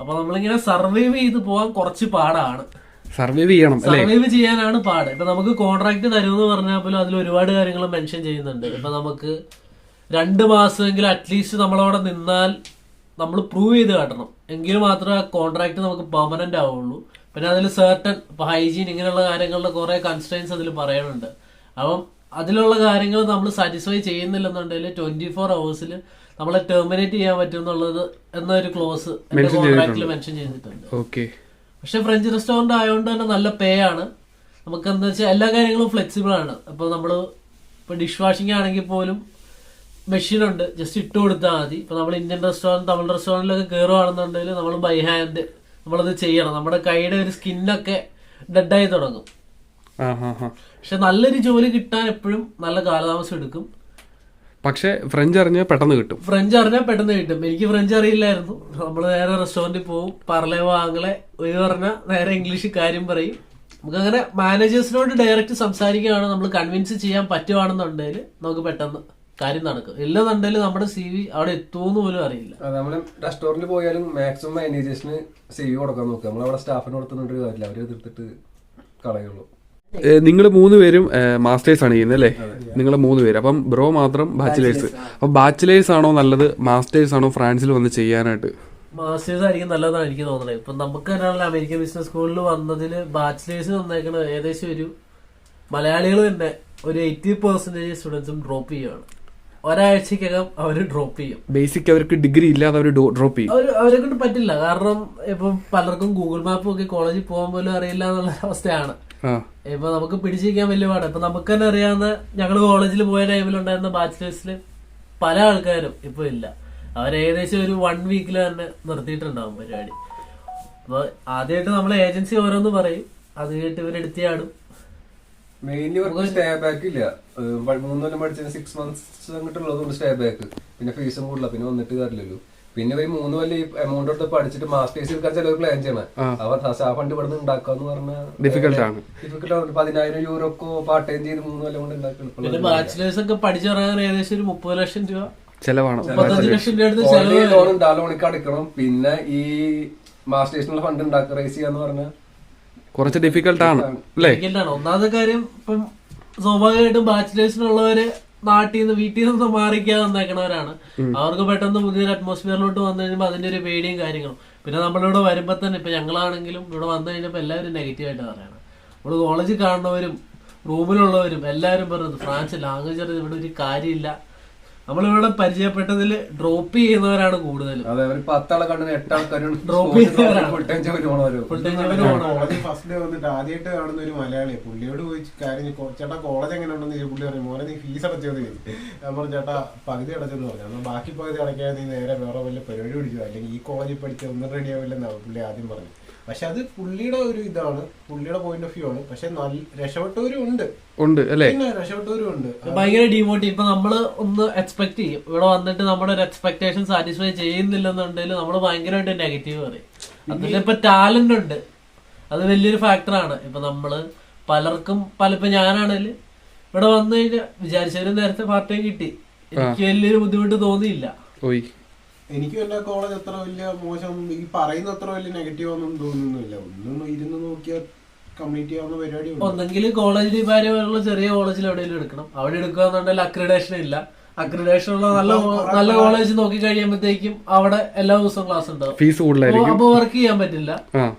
അപ്പൊ നമ്മളിങ്ങനെ സർവൈവ് ചെയ്ത് പോകാൻ കുറച്ച് പാടാണ്. സർവൈവ് ചെയ്യാനാണ് പാട്. ഇപ്പൊ നമുക്ക് കോൺട്രാക്ട് തരുമെന്ന് പറഞ്ഞാൽ പോലും അതിൽ ഒരുപാട് കാര്യങ്ങൾ മെൻഷൻ ചെയ്യുന്നുണ്ട്. ഇപ്പൊ നമുക്ക് 2 മാസമെങ്കിലും അറ്റ്ലീസ്റ്റ് നമ്മളവിടെ നിന്നാൽ നമ്മൾ പ്രൂവ് ചെയ്ത് കാട്ടണം. എങ്കിൽ മാത്രമേ ആ കോൺട്രാക്ട് നമുക്ക് പെർമനന്റ് ആവുള്ളൂ. പിന്നെ അതിൽ സർട്ടൻ ഇപ്പൊ ഹൈജീൻ ഇങ്ങനെയുള്ള കാര്യങ്ങളുടെ കുറെ കൺസ്ട്രെയിൻസ് അതിൽ പറയുന്നുണ്ട്. അപ്പം അതിലുള്ള കാര്യങ്ങൾ നമ്മൾ സാറ്റിസ്ഫൈ ചെയ്യുന്നില്ലെന്നുണ്ടെങ്കിൽ 24 hours നമ്മളെ ടെർമിനേറ്റ് ചെയ്യാൻ പറ്റും എന്നുള്ളത് എന്നൊരു ക്ലോസ് കോൺട്രാക്റ്റിൽ മെൻഷൻ ചെയ്തിട്ടുണ്ട്. പക്ഷെ ഫ്രഞ്ച് റെസ്റ്റോറന്റ് ആയതുകൊണ്ട് തന്നെ നല്ല പേ ആണ്. നമുക്ക് എന്താ വെച്ചാൽ എല്ലാ കാര്യങ്ങളും ഫ്ലെക്സിബിൾ ആണ്. ഇപ്പൊ നമ്മള് ഇപ്പൊ ഡിഷ് വാഷിംഗ് ആണെങ്കിൽ പോലും മെഷീൻ ഉണ്ട്, ജസ്റ്റ് ഇട്ട് കൊടുത്താൽ മതി. ഇപ്പൊ നമ്മൾ ഇന്ത്യൻ റെസ്റ്റോറന്റ് തമിഴ് റെസ്റ്റോറന്റിലൊക്കെ കയറുകയാണെന്നുണ്ടെങ്കിൽ നമ്മൾ ബൈ ഹാൻഡ് നമ്മളത് ചെയ്യണം. നമ്മുടെ കൈയുടെ ഒരു സ്കിന്നൊക്കെ ഡെഡായി തുടങ്ങും. പക്ഷെ നല്ലൊരു ജോലി കിട്ടാൻ എപ്പോഴും നല്ല കാലതാമസം എടുക്കും. പക്ഷെ ഫ്രഞ്ച് അറിഞ്ഞാൽ പെട്ടെന്ന് കിട്ടും. എനിക്ക് ഫ്രഞ്ച് അറിയില്ലായിരുന്നു. നമ്മള് നേരെ റെസ്റ്റോറന്റിൽ പോവും, പറലേവോ ആംഗ്ലേ പറഞ്ഞാൽ നേരെ ഇംഗ്ലീഷ് കാര്യം പറയും. നമുക്ക് അങ്ങനെ മാനേജേഴ്സിനോട് ഡയറക്റ്റ് സംസാരിക്കുകയാണ്. നമ്മൾ കൺവിൻസ് ചെയ്യാൻ പറ്റുവാണെന്നുണ്ടെങ്കിൽ നമുക്ക് പെട്ടെന്ന് കാര്യം നടക്കും. ഇല്ലെന്നുണ്ടെങ്കിൽ നമ്മുടെ CV അവിടെ എത്തുമെന്ന് പോലും അറിയില്ല. നമ്മള് റെസ്റ്റോറന്റിൽ പോയാലും മാക്സിമം മാനേജേഴ്സിന് CV കൊടുക്കാൻ നോക്കുക. നമ്മളവിടെ സ്റ്റാഫിന് കൊടുത്തിട്ട് കാര്യമില്ല, അവര് എതിർത്തിട്ട് കളയുള്ളൂ. നിങ്ങൾ 3 പേരും മാസ്റ്റേഴ്സ് ആണ് ചെയ്യുന്നത് അല്ലേ? നിങ്ങൾ 3 പേര്. അപ്പം ബ്രോ മാത്രം ബാച്ചിലേഴ്സ്. അപ്പൊ ബാച്ചിലേഴ്സ് ആണോ നല്ലത്, മാസ്റ്റേഴ്സ് ആണോ ഫ്രാൻസിൽ വന്ന് ചെയ്യാനായിട്ട്? മാസ്റ്റേഴ്സ് ആയിരിക്കും നല്ലതാണ് എനിക്ക് തോന്നുന്നത്. ഇപ്പൊ നമുക്ക് തന്നെയാണല്ലോ അമേരിക്കൻ ബിസിനസ് സ്കൂളിൽ വന്നതില് ബാച്ചിലേഴ്സ് വന്നേക്കുന്നത് ഏകദേശം ഒരു മലയാളികൾ തന്നെ ഒരു 80% സ്റ്റുഡൻസും ഡ്രോപ്പ് ചെയ്യുകയാണ്. ഒരാഴ്ചക്കകം അവര് ഡ്രോപ്പ് ചെയ്യും. ബേസിക് അവർക്ക് ഡിഗ്രി ഇല്ലാതെ അവർ ഡ്രോപ്പ് ചെയ്യും. അവരെ കൊണ്ട് പറ്റില്ല. കാരണം ഇപ്പം പലർക്കും ഗൂഗിൾ മാപ്പ് ഒക്കെ കോളേജിൽ പോകാൻ പോലും അറിയില്ല എന്നുള്ള അവസ്ഥയാണ്. ഇപ്പൊ നമുക്ക് പിടിച്ചിരിക്കാൻ വലിയ പാടാണ്. ഇപ്പൊ നമുക്ക് തന്നെ അറിയാവുന്ന ഞങ്ങള് കോളേജിൽ പോയ ടൈമിലുണ്ടായിരുന്ന ബാച്ചിലേഴ്സിൽ പല ആൾക്കാരും ഇപ്പൊ ഇല്ല. അവരേകദേശം ഒരു 1 വീക്കിൽ തന്നെ നിർത്തിയിട്ടുണ്ടാവും പരിപാടി. അപ്പൊ ആദ്യമായിട്ട് നമ്മളെ ഏജൻസി ഓരോന്ന് പറയും, അത് കേട്ട് ഇവരെടുത്തിയാടും. മെയിൻലി അവർക്ക് സ്റ്റേ ബാക്ക് ഇല്ല. 3 കൊല്ലം പഠിച്ചതിന് 6 months അങ്ങോട്ടുള്ളതുകൊണ്ട് സ്റ്റേ ബാക്ക്. പിന്നെ ഫീസും കൂടില്ല, പിന്നെ വന്നിട്ട് കാര്യമില്ലല്ലോ. പിന്നെ 3 കൊല്ലം ഈ എമൗണ്ട് എടുത്ത് പഠിച്ചിട്ട് മാസ്റ്റേഴ്സ് എടുക്കാൻ ചിലവർ പ്ലാൻ ചെയ്യണം. അവർ ആ ഫണ്ട് ഇവിടെ നിന്ന് ഉണ്ടാക്കാന്ന് പറഞ്ഞാൽ ഡിഫിക്കൽട്ട് ആണ്. 10,000 യൂറോക്കോ പാർട്ട് ടൈം ചെയ്ത് 3 കൊല്ലം കൊണ്ട് ഉണ്ടാക്കണം. പിന്നെ ബാച്ചിലേഴ്സ് ഒക്കെ പഠിച്ചിറങ്ങാൻ ഏകദേശം ഒരു 30 ലക്ഷം രൂപ ചെലവാണ്. 35 ലക്ഷം രൂപ അടുത്ത് ചെലവ് ലോൺ ഉണ്ട്, ആ ലോണിക്ക് അടക്കണം. പിന്നെ ഈ മാസ്റ്റേഴ്സിനുള്ള ഫണ്ട് ഉണ്ടാക്കുക റേസ് ചെയ്യാന്ന് പറഞ്ഞാൽ കുറച്ച് ഡിഫിക്കൽട്ട് ആണ് അല്ലേ? ാണ് ഒന്നാമത്തെ കാര്യം. ഇപ്പം സ്വാഭാവികമായിട്ടും ബാച്ചിലേഴ്സിനുള്ളവര് നാട്ടിൽ നിന്ന് വീട്ടിൽ നിന്ന് മാറിക്കാതെ വന്നേക്കണവരാണ്. അവർക്ക് പെട്ടെന്ന് പുതിയൊരു അറ്റ്മോസ്ഫിയറിലോട്ട് വന്നു കഴിയുമ്പോൾ അതിന്റെ ഒരു പേടിയും കാര്യങ്ങളും. പിന്നെ നമ്മളിവിടെ വരുമ്പോ തന്നെ ഇപ്പൊ ഞങ്ങളാണെങ്കിലും ഇവിടെ വന്നു കഴിഞ്ഞപ്പോ എല്ലാവരും നെഗറ്റീവായിട്ട് പറയണം. നമ്മള് കോളേജിൽ കാണുന്നവരും റൂമിലുള്ളവരും എല്ലാവരും പറയുന്നത് ഫ്രാൻസ് ലാംഗ്വേജ് അറിയാം, ഇവിടെ ഒരു കാര്യമില്ല. നമ്മളിവിടെ പരിചയപ്പെട്ടതിൽ ഡ്രോപ്പ് ചെയ്യുന്നവരാണ് കൂടുതലും. അതെ, ഒരു 10 ആളെ കണ്ടു 8 ആൾക്കാരും ഡ്രോപ്പ് ചെയ്യുന്നവരാണ്. ഫുൾ ടൈം ജോലി പോണവരും. ഫസ്റ്റ് ഡേ വന്നിട്ട് ആദ്യമായിട്ട് കാണുന്ന ഒരു മലയാളി പുള്ളിയോട് ചോദിച്ചു കാര്യം, ചേട്ടാ കോളേജ് എങ്ങനെ ഉണ്ടെന്ന് പുള്ളി പറയും, മോനെ നീ ഫീസ് അടച്ചത് ചോദിച്ചു. ഞാൻ പറഞ്ഞു ചേട്ടാ പകുതി അടച്ചെന്ന് പറഞ്ഞു. എന്നാൽ ബാക്കി പകുതി അടയ്ക്കാതെ നീ നേരെ വേറെ വല്ല പരിപാടി പിടിച്ചു, അല്ലെങ്കിൽ ഈ കോളേജിൽ പഠിച്ച ഒന്നും റെഡി ആവില്ലെന്നാണ് പുള്ളി ആദ്യം പറഞ്ഞു. പക്ഷെ അത് പുള്ളിയുടെ ഒരു ഇതാണ്, പുള്ളിയുടെ പോയിന്റ് ഓഫ് വ്യൂ ആണ്. പക്ഷെ രക്ഷപ്പെട്ടവരും ഉണ്ട് അല്ലേ? രക്ഷപ്പെട്ടവരും ഉണ്ട്. ഭയങ്കര ഡിമോട്ടീവ്. ഇപ്പൊ നമ്മള് ഒന്ന് എക്സ്പെക്ട് ചെയ്യും, ഇവിടെ വന്നിട്ട് നമ്മുടെ ഒരു എക്സ്പെക്ടേഷൻ സാറ്റിസ്ഫൈ ചെയ്യുന്നില്ലെന്നുണ്ടെങ്കിൽ നമ്മള് ഭയങ്കരമായിട്ട് നെഗറ്റീവ് പറയും. അതിൽ ഇപ്പൊ ടാലന്റ് ഉണ്ട്, അത് വലിയൊരു ഫാക്ടറാണ്. ഇപ്പൊ നമ്മള് പലർക്കും ഇപ്പൊ ഞാനാണെങ്കിലും ഇവിടെ വന്നു കഴിഞ്ഞാൽ വിചാരിച്ചവരും നേരത്തെ പാർട്ട് ടൈം കിട്ടി, എനിക്ക് വലിയൊരു ബുദ്ധിമുട്ട് തോന്നിയില്ല. എനിക്കും എന്റെ കോളേജ് അത്ര വലിയ മോശം, ഈ പറയുന്ന അത്ര വലിയ നെഗറ്റീവ് ഒന്നും തോന്നുന്നില്ല. ഒന്നും ഇരുന്ന് നോക്കിയാൽ കംപ്ലീറ്റ് ചെയ്യാവുന്ന പരിപാടി. ഒന്നെങ്കിൽ കോളേജിൽ കാര്യമുള്ള ചെറിയ കോളേജിൽ എവിടെയെങ്കിലും എടുക്കണം. അവിടെ എടുക്കുക എന്നുണ്ടെങ്കിൽ അക്രഡേഷൻ ഇല്ല. അക്രഡേഷൻ ഉള്ള നല്ല കോളേജ് നോക്കി കഴിയുമ്പോഴത്തേക്കും അവിടെ എല്ലാ ദിവസവും ക്ലാസ് ഉണ്ടാവും, ഫീസ് കൂടുതലായിരിക്കും, അപ്പൊ വർക്ക് ചെയ്യാൻ പറ്റില്ല.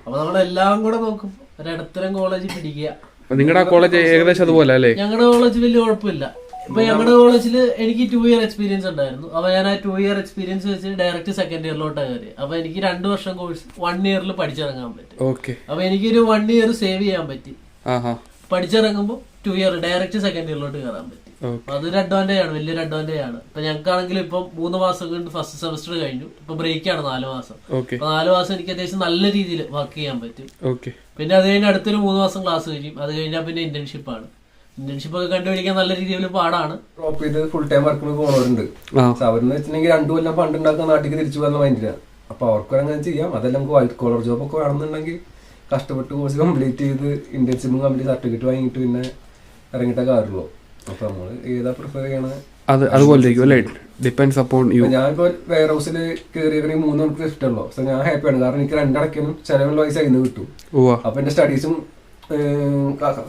അപ്പൊ നമ്മളെല്ലാം കൂടെ നോക്കും, ഒരിടത്തരം കോളേജ് പിടിക്കുക. നിങ്ങളുടെ കോളേജ് ഏകദേശം അതുപോലെ അല്ലേ? ഞങ്ങളുടെ കോളേജ് വലിയ കുഴപ്പമില്ല. ഇപ്പൊ ഞങ്ങളുടെ കോളേജിൽ എനിക്ക് 2 year എക്സ്പീരിയൻസ് ഉണ്ടായിരുന്നു. അപ്പൊ ഞാൻ ആ 2 year എക്സ്പീരിയൻസ് വെച്ച് ഡയറക്റ്റ് സെക്കൻഡ് ഇയറിലോട്ട് കയറി. അപ്പൊ എനിക്ക് 2 വർഷം കോഴ്സ് 1 year പഠിച്ചിറങ്ങാൻ പറ്റും. അപ്പൊ എനിക്കൊരു 1 year സേവ് ചെയ്യാൻ പറ്റി. പഠിച്ചിറങ്ങുമ്പോൾ 2 year ഡയറക്റ്റ് സെക്കൻഡ് ഇയറിലോട്ട് കയറാൻ പറ്റി. അതൊരു അഡ്വാൻറ്റേജ് ആണ്, വലിയൊരു അഡ്വാൻറ്റേജ് ആണ്. ഇപ്പൊ ഞങ്ങൾക്കാണെങ്കിൽ ഇപ്പം 3 മാസം കൊണ്ട് ഫസ്റ്റ് സെമസ്റ്റർ കഴിഞ്ഞു. ഇപ്പൊ ബ്രേക്ക് ആണ് 4 മാസം. അപ്പൊ 4 മാസം എനിക്ക് അത്യാവശ്യം നല്ല രീതിയിൽ വർക്ക് ചെയ്യാൻ പറ്റും. പിന്നെ അത് കഴിഞ്ഞ് അടുത്തൊരു 3 മാസം ക്ലാസ് കഴിയും. അത് കഴിഞ്ഞാൽ പിന്നെ ഇന്റേൺഷിപ്പ് ആണ്. ഇന്റേൺഷിപ്പ് ഒക്കെ കണ്ടുപിടിക്കാൻ നല്ല രീതിയിൽ പാടാണ്. ഡ്രോപ്പ് ചെയ്ത് ഫുൾ ടൈം വർക്കിന് പോകുന്നവരുണ്ട്. അവരെന്ന് വെച്ചിട്ടുണ്ടെങ്കിൽ 2 കൊല്ലം ഫണ്ട് ഉണ്ടാക്കാൻ നാട്ടിലേക്ക് തിരിച്ചു പോകുന്ന മൈൻഡിലാണ്. അപ്പൊ അവർക്ക് അങ്ങനെ ചെയ്യാം. അതെല്ലാം നമുക്ക് വൈറ്റ് കോളർ ജോബ് ഒക്കെ വേണമെന്നുണ്ടെങ്കിൽ കഷ്ടപ്പെട്ട് കോഴ്സ് കംപ്ലീറ്റ് ചെയ്ത് ഇന്റേൺഷിപ്പും കംപ്ലീറ്റ് സർട്ടിഫിക്കറ്റ് വാങ്ങിയിട്ട് പിന്നെ ഇറങ്ങിയിട്ടേ കാര്യമുള്ളൂ. അപ്പൊ നമ്മള് ഏതാ പ്രിഫർ ചെയ്യണത് അതുപോലെ ഡിപെൻഡ്സ് അപ്പോൺ യു. ഞാനിപ്പോ വെയർ ഹൗസിൽ കയറിയെങ്കിൽ 3 മണിക്കൂർ ഇഷ്ടമുള്ളൂ. പക്ഷെ ഞാൻ ഹാപ്പിയാണ്, കാരണം എനിക്ക് 2 അടയ്ക്കാനും ചെലവുള്ള പൈസ അതിന് കിട്ടും. അപ്പൊ എന്റെ സ്റ്റഡീസും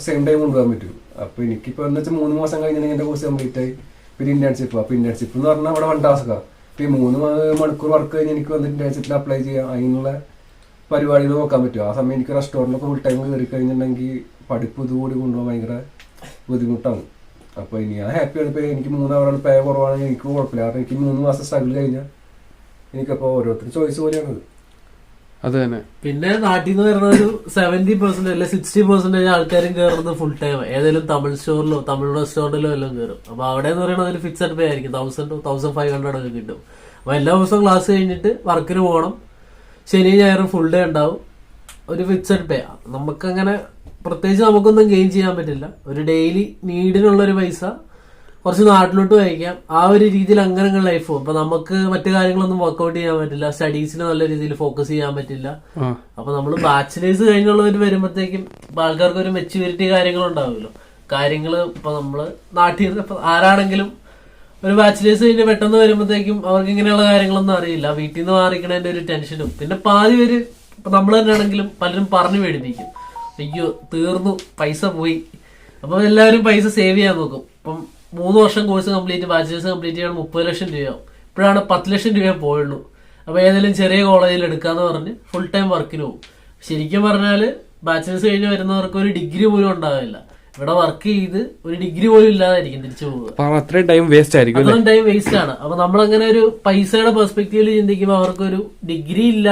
സെയിം ടൈം കൊണ്ടുപോകാൻ പറ്റും. അപ്പൊ എനിക്കിപ്പോ എന്ന് വെച്ചാൽ 3 മാസം കഴിഞ്ഞിട്ടുണ്ടെങ്കിൽ എന്റെ കോഴ്സ് കംപ്ലീറ്റ് ആയി. പിന്നെ ഇന്റേൺഷിപ്പ്, അപ്പൊ ഇന്റേൺഷിപ്പ് എന്ന് പറഞ്ഞാൽ അവിടെ 1 ടാസ്ക്കാ. ഇപ്പൊ 3 മണിക്കൂർ വർക്ക് കഴിഞ്ഞ് എനിക്ക് വന്നിട്ട് ഇന്റേൺഷിപ്പിൽ അപ്ലൈ ചെയ്യാം, അതിനുള്ള പരിപാടികൾ നോക്കാൻ പറ്റും. ആ സമയം എനിക്ക് റെസ്റ്റോറൻറ്റിലൊക്കെ ഫുൾ ടൈം കയറി കഴിഞ്ഞിട്ടുണ്ടെങ്കിൽ പഠിപ്പ് ഇതുകൂടി കൊണ്ടുപോകാൻ ഭയങ്കര ബുദ്ധിമുട്ടാണ്. അപ്പൊ ഇനി ഞാൻ ഹാപ്പിയാണ്. ഇപ്പൊ എനിക്ക് 3 hour പേ കുറവാണെങ്കിൽ എനിക്ക് കുഴപ്പമില്ല, കാരണം എനിക്ക് 3 മാസം സ്ട്രഗിൾ കഴിഞ്ഞാൽ എനിക്കപ്പോ ഓരോരുത്തർ ചോയ്സ് പോലെയാണ് അത് തന്നെ. പിന്നെ നാട്ടിൽ നിന്ന് വരുന്ന ഒരു 70% അല്ലെ 60% ആൾക്കാരും കയറുന്നത് ഫുൾ ടൈം ഏതെങ്കിലും തമിഴ് സ്റ്റോറിലോ തമിഴ് റെസ്റ്റോറന്റിലോ എല്ലാം കയറും. അപ്പൊ അവിടെ എന്ന് പറയുന്നത് ഒരു ഫിക്സഡ് പേ ആയിരിക്കും, 1000 1500 ഒക്കെ കിട്ടും. അപ്പൊ എല്ലാ ദിവസവും ക്ലാസ് കഴിഞ്ഞിട്ട് വർക്കിന് പോകണം. ശനി ഞായറും ഫുൾ ഡേ ഉണ്ടാവും, ഒരു ഫിക്സഡ് പേ. നമുക്കങ്ങനെ പ്രത്യേകിച്ച് നമുക്കൊന്നും ഗെയിൻ ചെയ്യാൻ പറ്റില്ല. ഒരു ഡെയിലി നീഡിനുള്ളൊരു പൈസ കുറച്ച് നാട്ടിലോട്ട് വായിക്കാം. ആ ഒരു രീതിയിൽ അങ്ങനെ ലൈഫ് പോകും. അപ്പൊ നമുക്ക് മറ്റു കാര്യങ്ങളൊന്നും വർക്ക്ഔട്ട് ചെയ്യാൻ പറ്റില്ല, സ്റ്റഡീസിന് നല്ല രീതിയിൽ ഫോക്കസ് ചെയ്യാൻ പറ്റില്ല. അപ്പൊ നമ്മൾ ബാച്ചിലേഴ്സ് കഴിഞ്ഞുള്ളവർ വരുമ്പോഴത്തേക്കും ആൾക്കാർക്ക് ഒരു മെച്യൂരിറ്റി കാര്യങ്ങളുണ്ടാവുമല്ലോ. കാര്യങ്ങള് ഇപ്പൊ നമ്മള് നാട്ടിൽ നിന്ന് ഇപ്പൊ ആരാണെങ്കിലും ഒരു ബാച്ചിലേഴ്സ് കഴിഞ്ഞ് പെട്ടെന്ന് വരുമ്പോഴത്തേക്കും അവർക്ക് ഇങ്ങനെയുള്ള കാര്യങ്ങളൊന്നും അറിയില്ല. വീട്ടിൽ നിന്ന് മാറിക്കണതിന്റെ ഒരു ടെൻഷനും. പിന്നെ പാതി പേര് ഇപ്പൊ നമ്മൾ തന്നെ ആണെങ്കിലും പലരും പറഞ്ഞു മേടിപ്പിക്കും, അയ്യോ തീർന്നു, പൈസ പോയി. അപ്പൊ എല്ലാവരും പൈസ സേവ് ചെയ്യാൻ നോക്കും. ഇപ്പം 3 വർഷം കോഴ്സ് കംപ്ലീറ്റ് ബാച്ചിലേഴ്സ് കംപ്ലീറ്റ് ചെയ്യാൻ 30 ലക്ഷം രൂപയാവും. ഇപ്പോഴാണ് 10 ലക്ഷം രൂപ പോയുള്ളൂ. അപ്പൊ ഏതെങ്കിലും ചെറിയ കോളേജിൽ എടുക്കാന്ന് പറഞ്ഞ് ഫുൾ ടൈം വർക്കിന് പോകും. ശരിക്കും പറഞ്ഞാല് ബാച്ചിലേഴ്സ് കഴിഞ്ഞ് വരുന്നവർക്ക് ഒരു ഡിഗ്രി പോലും ഉണ്ടാവില്ല. ഇവിടെ വർക്ക് ചെയ്ത് ഒരു ഡിഗ്രി പോലും ഇല്ലാതായിരിക്കും തിരിച്ചു പോകുക. അത്രയും ടൈം വേസ്റ്റ് ആയിരിക്കും. അത്രയും ടൈം വേസ്റ്റ് ആണ്. അപ്പൊ നമ്മളങ്ങനെ ഒരു പൈസയുടെ പെർസ്പെക്റ്റീവിൽ ചിന്തിക്കുമ്പോൾ അവർക്കൊരു ഡിഗ്രി ഇല്ല,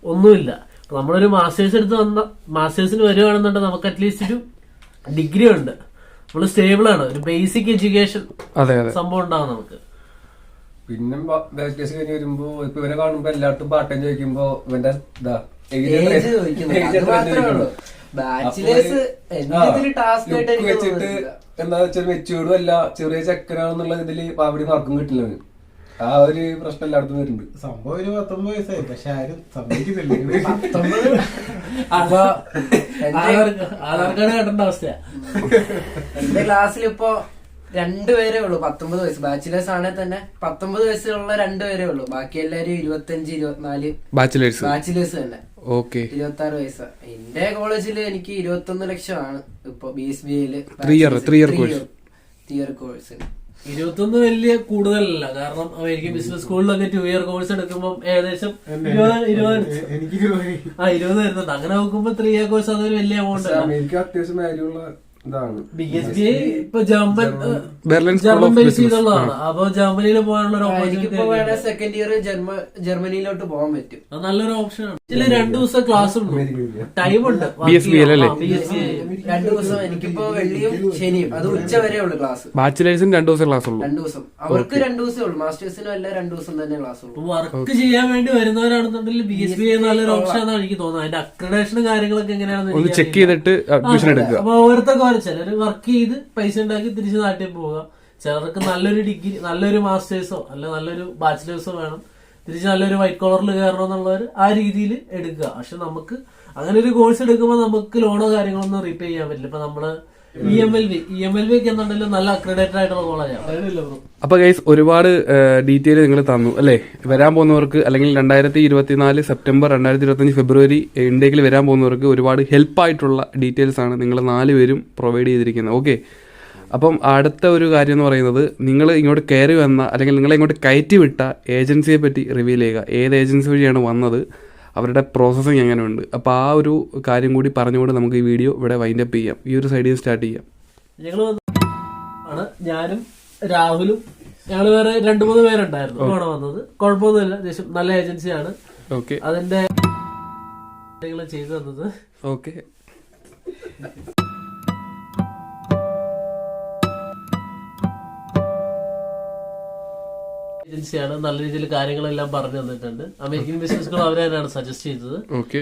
ഒന്നുമില്ല. നമ്മളൊരു മാസ്റ്റേഴ്സ് എടുത്ത് വന്ന മാസ്റ്റേഴ്സിന് വരുവാണെന്നുണ്ടെങ്കിൽ നമുക്ക് അറ്റ്ലീസ്റ്റ് ഒരു ഡിഗ്രി ഉണ്ട്, നമ്മള് സ്റ്റേബിൾ ആണ്, ഒരു ബേസിക് എഡ്യൂക്കേഷൻ സംഭവം ഉണ്ടാവും നമുക്ക്. പിന്നെ ബാച്ചിലേഴ്സ് കഴിഞ്ഞ് വരുമ്പോ ഇപ്പൊ ഇവരെ കാണുമ്പോ എല്ലായിടത്തും പാർട്ട് ടൈം ചോദിക്കുമ്പോ ഇവന്റെ വെച്ചിട്ട് എന്താ വെച്ചാൽ മെച്ചൂർഡും അല്ല, ചെറിയ ചെക്കനാണെന്നുള്ള ഇതില് അവിടെ മാർക്കും കിട്ടില്ല. ആ ഒരു പ്രശ്നം എല്ലായിടത്തും വരുന്നുണ്ട്. സംഭവം ഒരു 19 വയസ്സായി, പക്ഷെ ആരും സമ്മതിക്കുന്നില്ല. ആധാർ കാർഡ് കേട്ടേണ്ട അവസ്ഥയാ. എന്റെ ക്ലാസ്സിലിപ്പോ രണ്ടുപേരേ ഉള്ളൂ 19 വയസ്സ്. ബാച്ചിലേഴ്സ് ആണെങ്കിൽ തന്നെ 19 വയസ്സുള്ള രണ്ടുപേരേ ഉള്ളൂ. ബാക്കി എല്ലാരും 25, 24 ബാച്ചിലേഴ്സ് തന്നെ. 26 വയസ്സ്. എന്റെ കോളേജിൽ എനിക്ക് 21 ലക്ഷമാണ് ഇപ്പൊ BSBAയില് 3 ഇയർ കോഴ്സിന്. 21 വലിയ കൂടുതലല്ല, കാരണം അമേരിക്കൻ ബിസിനസ് സ്കൂളിലൊക്കെ 2 ഇയർ കോഴ്സ് എടുക്കുമ്പോൾ ഏകദേശം 20 വരുന്നുണ്ട്. അങ്ങനെ നോക്കുമ്പോ 3 ഇയർ കോഴ്സ് അതൊരു വലിയ എമൗണ്ട് അല്ല. അമേരിക്ക അത്യാവശ്യം വാല്യുള്ള ഇതാണ്. BSBA ഇപ്പൊ ജർമ്മൻ ബേസ് ചെയ്തുള്ളതാണ്. അപ്പൊ ജർമ്മനിയിൽ പോകാനുള്ള ഒരു ഓപ്പർച്യൂണിറ്റി, സെക്കൻഡ് ഇയർ ജർമ്മനിയിലോട്ട് പോകാൻ പറ്റും. അത് നല്ലൊരു ഓപ്ഷനാണ്. ഇതില് 2 ദിവസം ക്ലാസ് ഉണ്ട്, ടൈം ഉണ്ട്. BSBA 2 ദിവസം. എനിക്കിപ്പോ വെള്ളിയും ശനിയും, അത് ഉച്ച വരെ ഉള്ളു ക്ലാസ്. ബാച്ചിലേഴ്സിന് 2 ദിവസം ക്ലാസ് ഉള്ളൂ. 2 ദിവസം. അവർക്ക് 2 ദിവസമേ ഉള്ളൂ. മാസ്റ്റേഴ്സിനും എല്ലാം 2 ദിവസം തന്നെ ക്ലാസ് ഉള്ളൂ. വർക്ക് ചെയ്യാൻ വേണ്ടി വരുന്നവരാണെന്നുണ്ടെങ്കിൽ BSBA നല്ലൊരു ഓപ്ഷൻ എന്നാണ് എനിക്ക് തോന്നുന്നത്. അതിന്റെ അക്രഡേഷനും കാര്യങ്ങളൊക്കെ എങ്ങനെയാണെന്ന് ചെക്ക് ചെയ്തിട്ട് അഡ്മിഷൻ എടുക്കുക. അപ്പൊ ഓരോരുത്തർക്ക് ചിലര് വർക്ക് ചെയ്ത് പൈസ ഉണ്ടാക്കി തിരിച്ച് നാട്ടിൽ പോവുക. ചിലർക്ക് നല്ലൊരു ഡിഗ്രി, നല്ലൊരു മാസ്റ്റേഴ്സോ അല്ല നല്ലൊരു ബാച്ചിലേഴ്സോ വേണം, തിരിച്ച് നല്ലൊരു വൈറ്റ് കോളറിൽ കയറണം എന്നുള്ളവർ ആ രീതിയിൽ എടുക്കുക. പക്ഷെ നമുക്ക് അങ്ങനെ ഒരു കോഴ്സ് എടുക്കുമ്പോൾ നമുക്ക് ലോണോ കാര്യങ്ങളൊന്നും റീപേ ചെയ്യാൻ പറ്റില്ല. ഇപ്പൊ നമ്മള് EMLV ഒക്കെ എന്നുണ്ടെങ്കിലും നല്ല അക്രഡേറ്റഡ് ആയിട്ടുള്ള കോളേജാണ്. അപ്പൊ ഗൈസ്, ഒരുപാട് ഡീറ്റെയിൽ നിങ്ങൾ തന്നു അല്ലേ. വരാൻ പോകുന്നവർക്ക് അല്ലെങ്കിൽ 2024 സെപ്റ്റംബർ 2025 ഫെബ്രുവരി ഇന്ത്യയിൽ വരാൻ പോകുന്നവർക്ക് ഒരുപാട് ഹെൽപ്പായിട്ടുള്ള ഡീറ്റെയിൽസ് ആണ് നിങ്ങൾ 4 പേരും പ്രൊവൈഡ് ചെയ്തിരിക്കുന്നത്. ഓക്കെ, അപ്പം അടുത്ത ഒരു കാര്യം എന്ന് പറയുന്നത്, നിങ്ങൾ ഇങ്ങോട്ട് കയറി വന്ന അല്ലെങ്കിൽ നിങ്ങളെ ഇങ്ങോട്ട് കയറ്റി വിട്ട ഏജൻസിയെ പറ്റി റിവീൽ ചെയ്യുക. ഏത് ഏജൻസി വഴിയാണ് വന്നത്, അവരുടെ പ്രോസസ്സിങ് എങ്ങനെയുണ്ട്. അപ്പോൾ ആ ഒരു കാര്യം കൂടി പറഞ്ഞുകൊണ്ട് നമുക്ക് ഈ വീഡിയോ ഇവിടെ വൈൻഡ് അപ്പ് ചെയ്യാം. ഈ ഒരു സൈഡിൽ സ്റ്റാർട്ട് ചെയ്യാം. ഞാനും രാഹുലും ഞങ്ങൾ വേറെ 2-3 പേരുണ്ടായിരുന്നു ഇവിടെ വന്നത്. കുഴപ്പമൊന്നുമില്ല, അത്യാവശ്യം നല്ല ഏജൻസിയാണ്. ഓക്കെ, അതിന്റെ ചെയ്തു തന്നത്. ഓക്കെ, ഏജൻസിയാണ്. നല്ല രീതിയിൽ കാര്യങ്ങളെല്ലാം പറഞ്ഞു തന്നിട്ടുണ്ട്. അമേരിക്കൻ ബിസിനസ് സ്കൂൾ അവർ തന്നെയാണ് സജസ്റ്റ് ചെയ്തത്.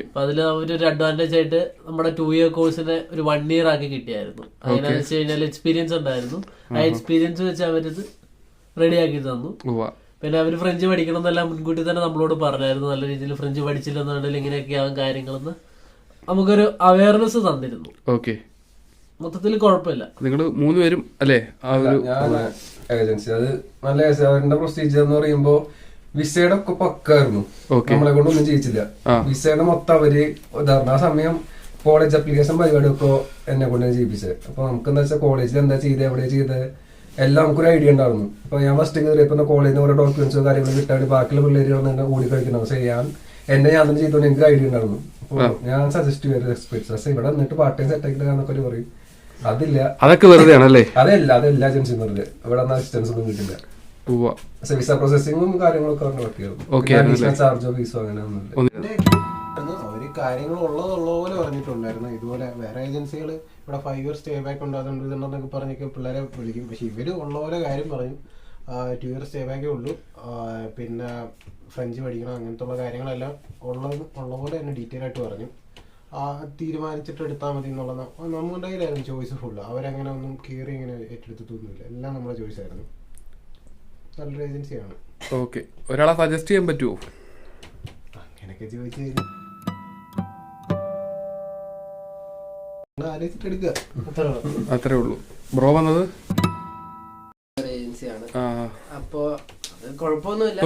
അപ്പൊ അതിൽ അവരൊരു അഡ്വാൻറ്റേജ് ആയിട്ട് നമ്മുടെ 2 ഇയർ കോഴ്സിനെ ഒരു 1 ഇയർ ആക്കി കിട്ടിയായിരുന്നു. അതിനെന്ന് വെച്ച് കഴിഞ്ഞാൽ എക്സ്പീരിയൻസ് ഉണ്ടായിരുന്നു. ആ എക്സ്പീരിയൻസ് വെച്ച് അവരിത് റെഡിയാക്കി തന്നു. പിന്നെ അവര് ഫ്രഞ്ച് പഠിക്കണം എന്നെല്ലാം മുൻകൂട്ടി തന്നെ നമ്മളോട് പറഞ്ഞായിരുന്നു. നല്ല രീതിയിൽ ഫ്രഞ്ച് പഠിച്ചില്ലെന്നുണ്ടെങ്കിൽ ഇങ്ങനെയൊക്കെയാവും കാര്യങ്ങളെന്ന് നമുക്കൊരു അവയർനെസ് തന്നിരുന്നു. ഓക്കെ, മൊത്തത്തിൽ കുഴപ്പമില്ല. നിങ്ങൾ 3 പേരും അല്ലേ ആ ഒരു ഏജൻസി? അത് നല്ല അവരുടെ പ്രൊസീജിയർ എന്ന് പറയുമ്പോ വിസയുടെ ഒക്കെ പക്കായിരുന്നു. നമ്മളെ കൊണ്ടൊന്നും ചെയ്യിച്ചില്ല. വിസയുടെ മൊത്തം അവര് ഉദാഹരണം ആ സമയം കോളേജ് അപ്ലിക്കേഷൻ പരിപാടിയൊക്കെ എന്നെ കൊണ്ട് ചെയ്യിപ്പിച്ചത്. അപ്പൊ നമുക്ക് എന്താ വെച്ചാൽ കോളേജിൽ എന്താ ചെയ്തത്, എവിടെ ചെയ്തത് എല്ലാം നമുക്കൊരു ഐഡിയ ഉണ്ടായിരുന്നു. അപ്പൊ ഞാൻ ഫസ്റ്റ് കയറിയപ്പോ കോളേജിൽ ഓരോ ഡോക്യുമെന്റ്സോ കാര്യങ്ങളും കിട്ടാൻ ബാക്കിയുള്ള പിള്ളേര് വന്ന് കൂടി കഴിക്കണം. പക്ഷെ ഞാൻ തന്നെ ചെയ്തോണ്ട് എനിക്ക് ഐഡിയ ഉണ്ടായിരുന്നു. അപ്പൊ ഞാൻ സജസ്റ്റ് ചെയ്ത എക്സ്പെർട്സ് ഇവിടെ വന്നിട്ട് പാർട്ട് ടൈം സെറ്റ് ആക്കിയിട്ടൊക്കെ പറയും. അതില്ല, അതൊക്കെ വെറുതെ ആണല്ലേ. അതല്ല ഏജൻസി വെറുതെ. ഇവിടെ അസിസ്റ്റൻസ് ഒന്നും കിട്ടില്ല. വിസ പ്രോസസിംഗും കാര്യങ്ങളൊക്കെ ചാർജോ ഫീസോ അങ്ങനെ അവര് കാര്യങ്ങൾ ഉള്ളതുപോലെ പറഞ്ഞിട്ടുണ്ടായിരുന്നു. ഇതുപോലെ വേറെ ഏജൻസികൾ ഇവിടെ 5 ഇയർ സ്റ്റേ ബാക്ക് ഉണ്ട്, അതുകൊണ്ട് ഇതുണ്ടെന്നൊക്കെ പറഞ്ഞൊക്കെ പിള്ളേരെ വിളിക്കും. പക്ഷെ ഇവര് ഉള്ളപോലെ കാര്യം പറയും. 2 ഇയർ സ്റ്റേ ബാക്കേ ഉള്ളൂ, പിന്നെ ഫ്രഞ്ച് പഠിക്കണം, അങ്ങനത്തെ ഉള്ള കാര്യങ്ങളെല്ലാം ഉള്ളപോലെ തന്നെ ഡീറ്റെയിൽ ആയിട്ട് പറഞ്ഞു. തീരുമാനിച്ചിട്ട് എടുത്താൽ മതി എന്നുള്ളത് നമ്മുടെ കയ്യിലായിരുന്നു ചോയ്സ് ഫുള്ള്. അവരങ്ങനെ ഒന്നും കയറി ഇങ്ങനെ ഏറ്റെടുത്തിട്ടൊന്നുമില്ല. എല്ലാം നമ്മുടെ ചോയ്സ് ആയിരുന്നു. നല്ലൊരു ഏജൻസിയാണ്. ഓക്കെ, ഒരാളെ സജസ്റ്റ് ചെയ്യാൻ പറ്റുമോ? അങ്ങനെയൊക്കെ ചോദിച്ചു കഴിഞ്ഞാൽ ആലോചിച്ചിട്ട് എടുക്കുക, അത്രേ ഉള്ളൂ. ബ്രോ വന്നത് ഏജൻസിയാണ്. അപ്പോ കുഴപ്പമൊന്നുമില്ല.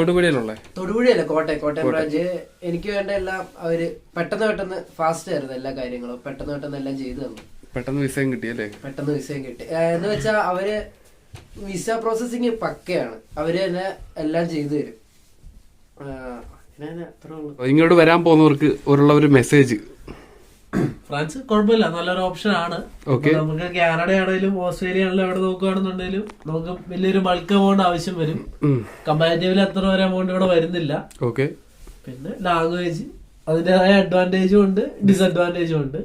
തൊടുപുഴയല്ലേ? കോട്ടയം ബ്രാഞ്ച്. എനിക്ക് വേണ്ട എല്ലാം അവര് പെട്ടെന്ന് ഫാസ്റ്റ് ആയിരുന്നു. എല്ലാ കാര്യങ്ങളും പെട്ടെന്ന് എല്ലാം ചെയ്തു തന്നു. പെട്ടെന്ന് വിസയും കിട്ടിയല്ലേ? പെട്ടെന്ന് വിസയും കിട്ടി. എന്ന് വെച്ചാൽ അവര് വിസ പ്രോസസിങ് പക്കയാണ്. അവര് തന്നെ എല്ലാം ചെയ്തു തരും. ഇങ്ങോട്ട് വരാൻ പോകുന്നവർക്ക് ഒരു മെസ്സേജ്. ഫ്രാൻസ് കുഴപ്പമില്ല, നല്ലൊരു ഓപ്ഷൻ ആണ്. നമുക്ക് കാനഡ ആണെങ്കിലും ഓസ്ട്രേലിയ ആണെങ്കിലും എവിടെ നോക്കുകയാണെന്നുണ്ടെങ്കിലും നമുക്ക് വലിയൊരു ബൾക്ക് എമൗണ്ട് ആവശ്യം വരും. കമ്പാരിറ്റീവ്ലി അത്ര ഒരു എമൗണ്ട് ഇവിടെ വരുന്നില്ല. പിന്നെ ലാംഗ്വേജ് അതിന്റേതായ അഡ്വാൻറ്റേജും ഉണ്ട്, ഡിസഡ്വാൻറ്റേജും ഉണ്ട്.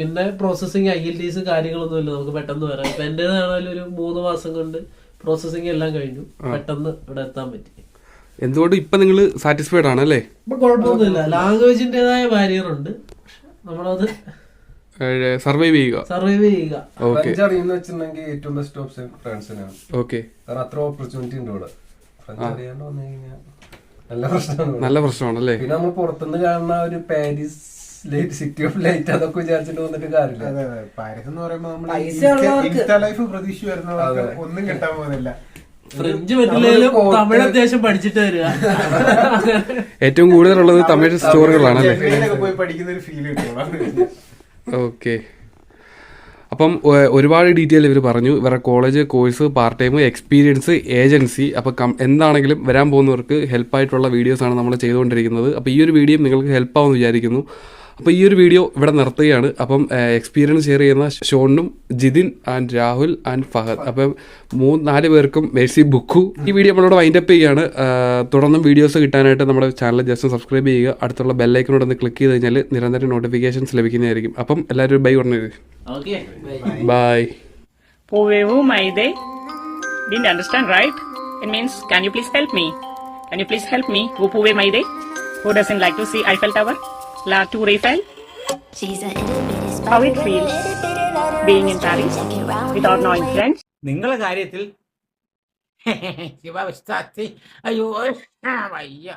പിന്നെ പ്രോസസിങ് IELTS കാര്യങ്ങളൊന്നും ഇല്ല, നമുക്ക് പെട്ടെന്ന് വരാം. ഇപ്പൊ എന്റേതാണെങ്കിലും ഒരു 3 മാസം കൊണ്ട് പ്രോസസിങ് എല്ലാം കഴിഞ്ഞു, പെട്ടെന്ന് ഇവിടെ എത്താൻ പറ്റി. എന്തുകൊണ്ട് ഇപ്പൊ നിങ്ങൾ സാറ്റിസ്ഫൈഡ് ആണല്ലേ? ഇപ്പൊ കുഴപ്പമൊന്നുമില്ല. ലാംഗ്വേജിന്റേതായ ബാരിയർ ഉണ്ട്, നമ്മളത് സർവൈവ് ചെയ്യുക. ഫ്രഞ്ച് അറിയുന്ന വെച്ചിട്ടുണ്ടെങ്കിൽ ഏറ്റവും ബെസ്റ്റ് ഓപ്ഷൻ ഫ്രാൻസിനാണ്. കാരണം അത്ര ഓപ്പർച്യൂണിറ്റി ഉണ്ട് ഇവിടെ. ഫ്രഞ്ച് അറിയാണ്ട് വന്നു കഴിഞ്ഞാൽ നല്ല പ്രശ്നമാണ്. നല്ല പ്രശ്നമാണല്ലേ? പിന്നെ നമ്മൾ പുറത്തുനിന്ന് കാണുന്ന ഒരു പാരീസ് സിറ്റി ഓഫ് ലൈറ്റ് അതൊക്കെ വിചാരിച്ചിട്ട് വന്നിട്ട് കാര്യമില്ല. അതെ അതെ, പാരീസ് എന്ന് പറയുമ്പോ നമ്മൾ പൈസ ഉള്ളവർക്ക് ഇൻസ്റ്റാ ലൈഫ് പ്രതീക്ഷ വരുന്നവർക്ക് ഒന്നും കിട്ടാൻ പോകുന്നില്ല. ഫ്രഞ്ച് പറ്റില്ലേലും തമിഴ് അത്യാവശ്യം പഠിച്ചിട്ട് വരിക. ഏറ്റവും കൂടുതലുള്ളത് തമിഴ് സ്റ്റോറുകളാണല്ലേ? ചെന്നൈയിലൊക്കെ പോയി പഠിക്കുന്ന ഒരു ഫീൽ കിട്ടും. ഓക്കെ. അപ്പം ഒരുപാട് ഡീറ്റെയിൽ ഇവർ പറഞ്ഞു, ഇവരുടെ college, course, part time, experience, agency. അപ്പോൾ എന്താണെങ്കിലും വരാൻ പോകുന്നവർക്ക് ഹെൽപ്പായിട്ടുള്ള വീഡിയോസാണ് നമ്മൾ ചെയ്തുകൊണ്ടിരിക്കുന്നത്. അപ്പോൾ ഈ ഒരു വീഡിയോ നിങ്ങൾക്ക് ഹെൽപ്പാവുമെന്ന് വിചാരിക്കുന്നു. അപ്പോൾ ഈ ഒരു വീഡിയോ ഇവിടെ നിർത്തുകയാണ്. അപ്പം എക്സ്പീരിയൻസ് ഷെയർ ചെയ്യുന്ന ഷോണിനും ജിതിൻ ആൻഡ് രാഹുൽ ആൻഡ് ഫഹദ്, അപ്പം 4 പേർക്കും മെഴ്സി ബുക്കു. ഈ വീഡിയോ നമ്മളിവിടെ വൈൻഡപ്പ് ചെയ്യുകയാണ്. തുടർന്നും വീഡിയോസ് കിട്ടാനായിട്ട് നമ്മുടെ ചാനൽ ജസ്റ്റ് സബ്സ്ക്രൈബ് ചെയ്യുക. അടുത്തുള്ള ബെല്ലൈക്കനോട് ഒന്ന് ക്ലിക്ക് ചെയ്ത് കഴിഞ്ഞാൽ നിരന്തരം നോട്ടിഫിക്കേഷൻസ് ലഭിക്കുന്നതായിരിക്കും. അപ്പം എല്ലാവരും ബൈ പറഞ്ഞു. Okay, bye. Povevu Maide. Didn't understand, right? It means, can you please help me? Can you please help me? Vupuve Maide. Who doesn't like to see Eiffel Tower? La Tour Eiffel. How it feels being in Paris without knowing French. നിങ്ങളെ കാര്യത്തിൽ ശിവ അയ്യോ വയ്യ.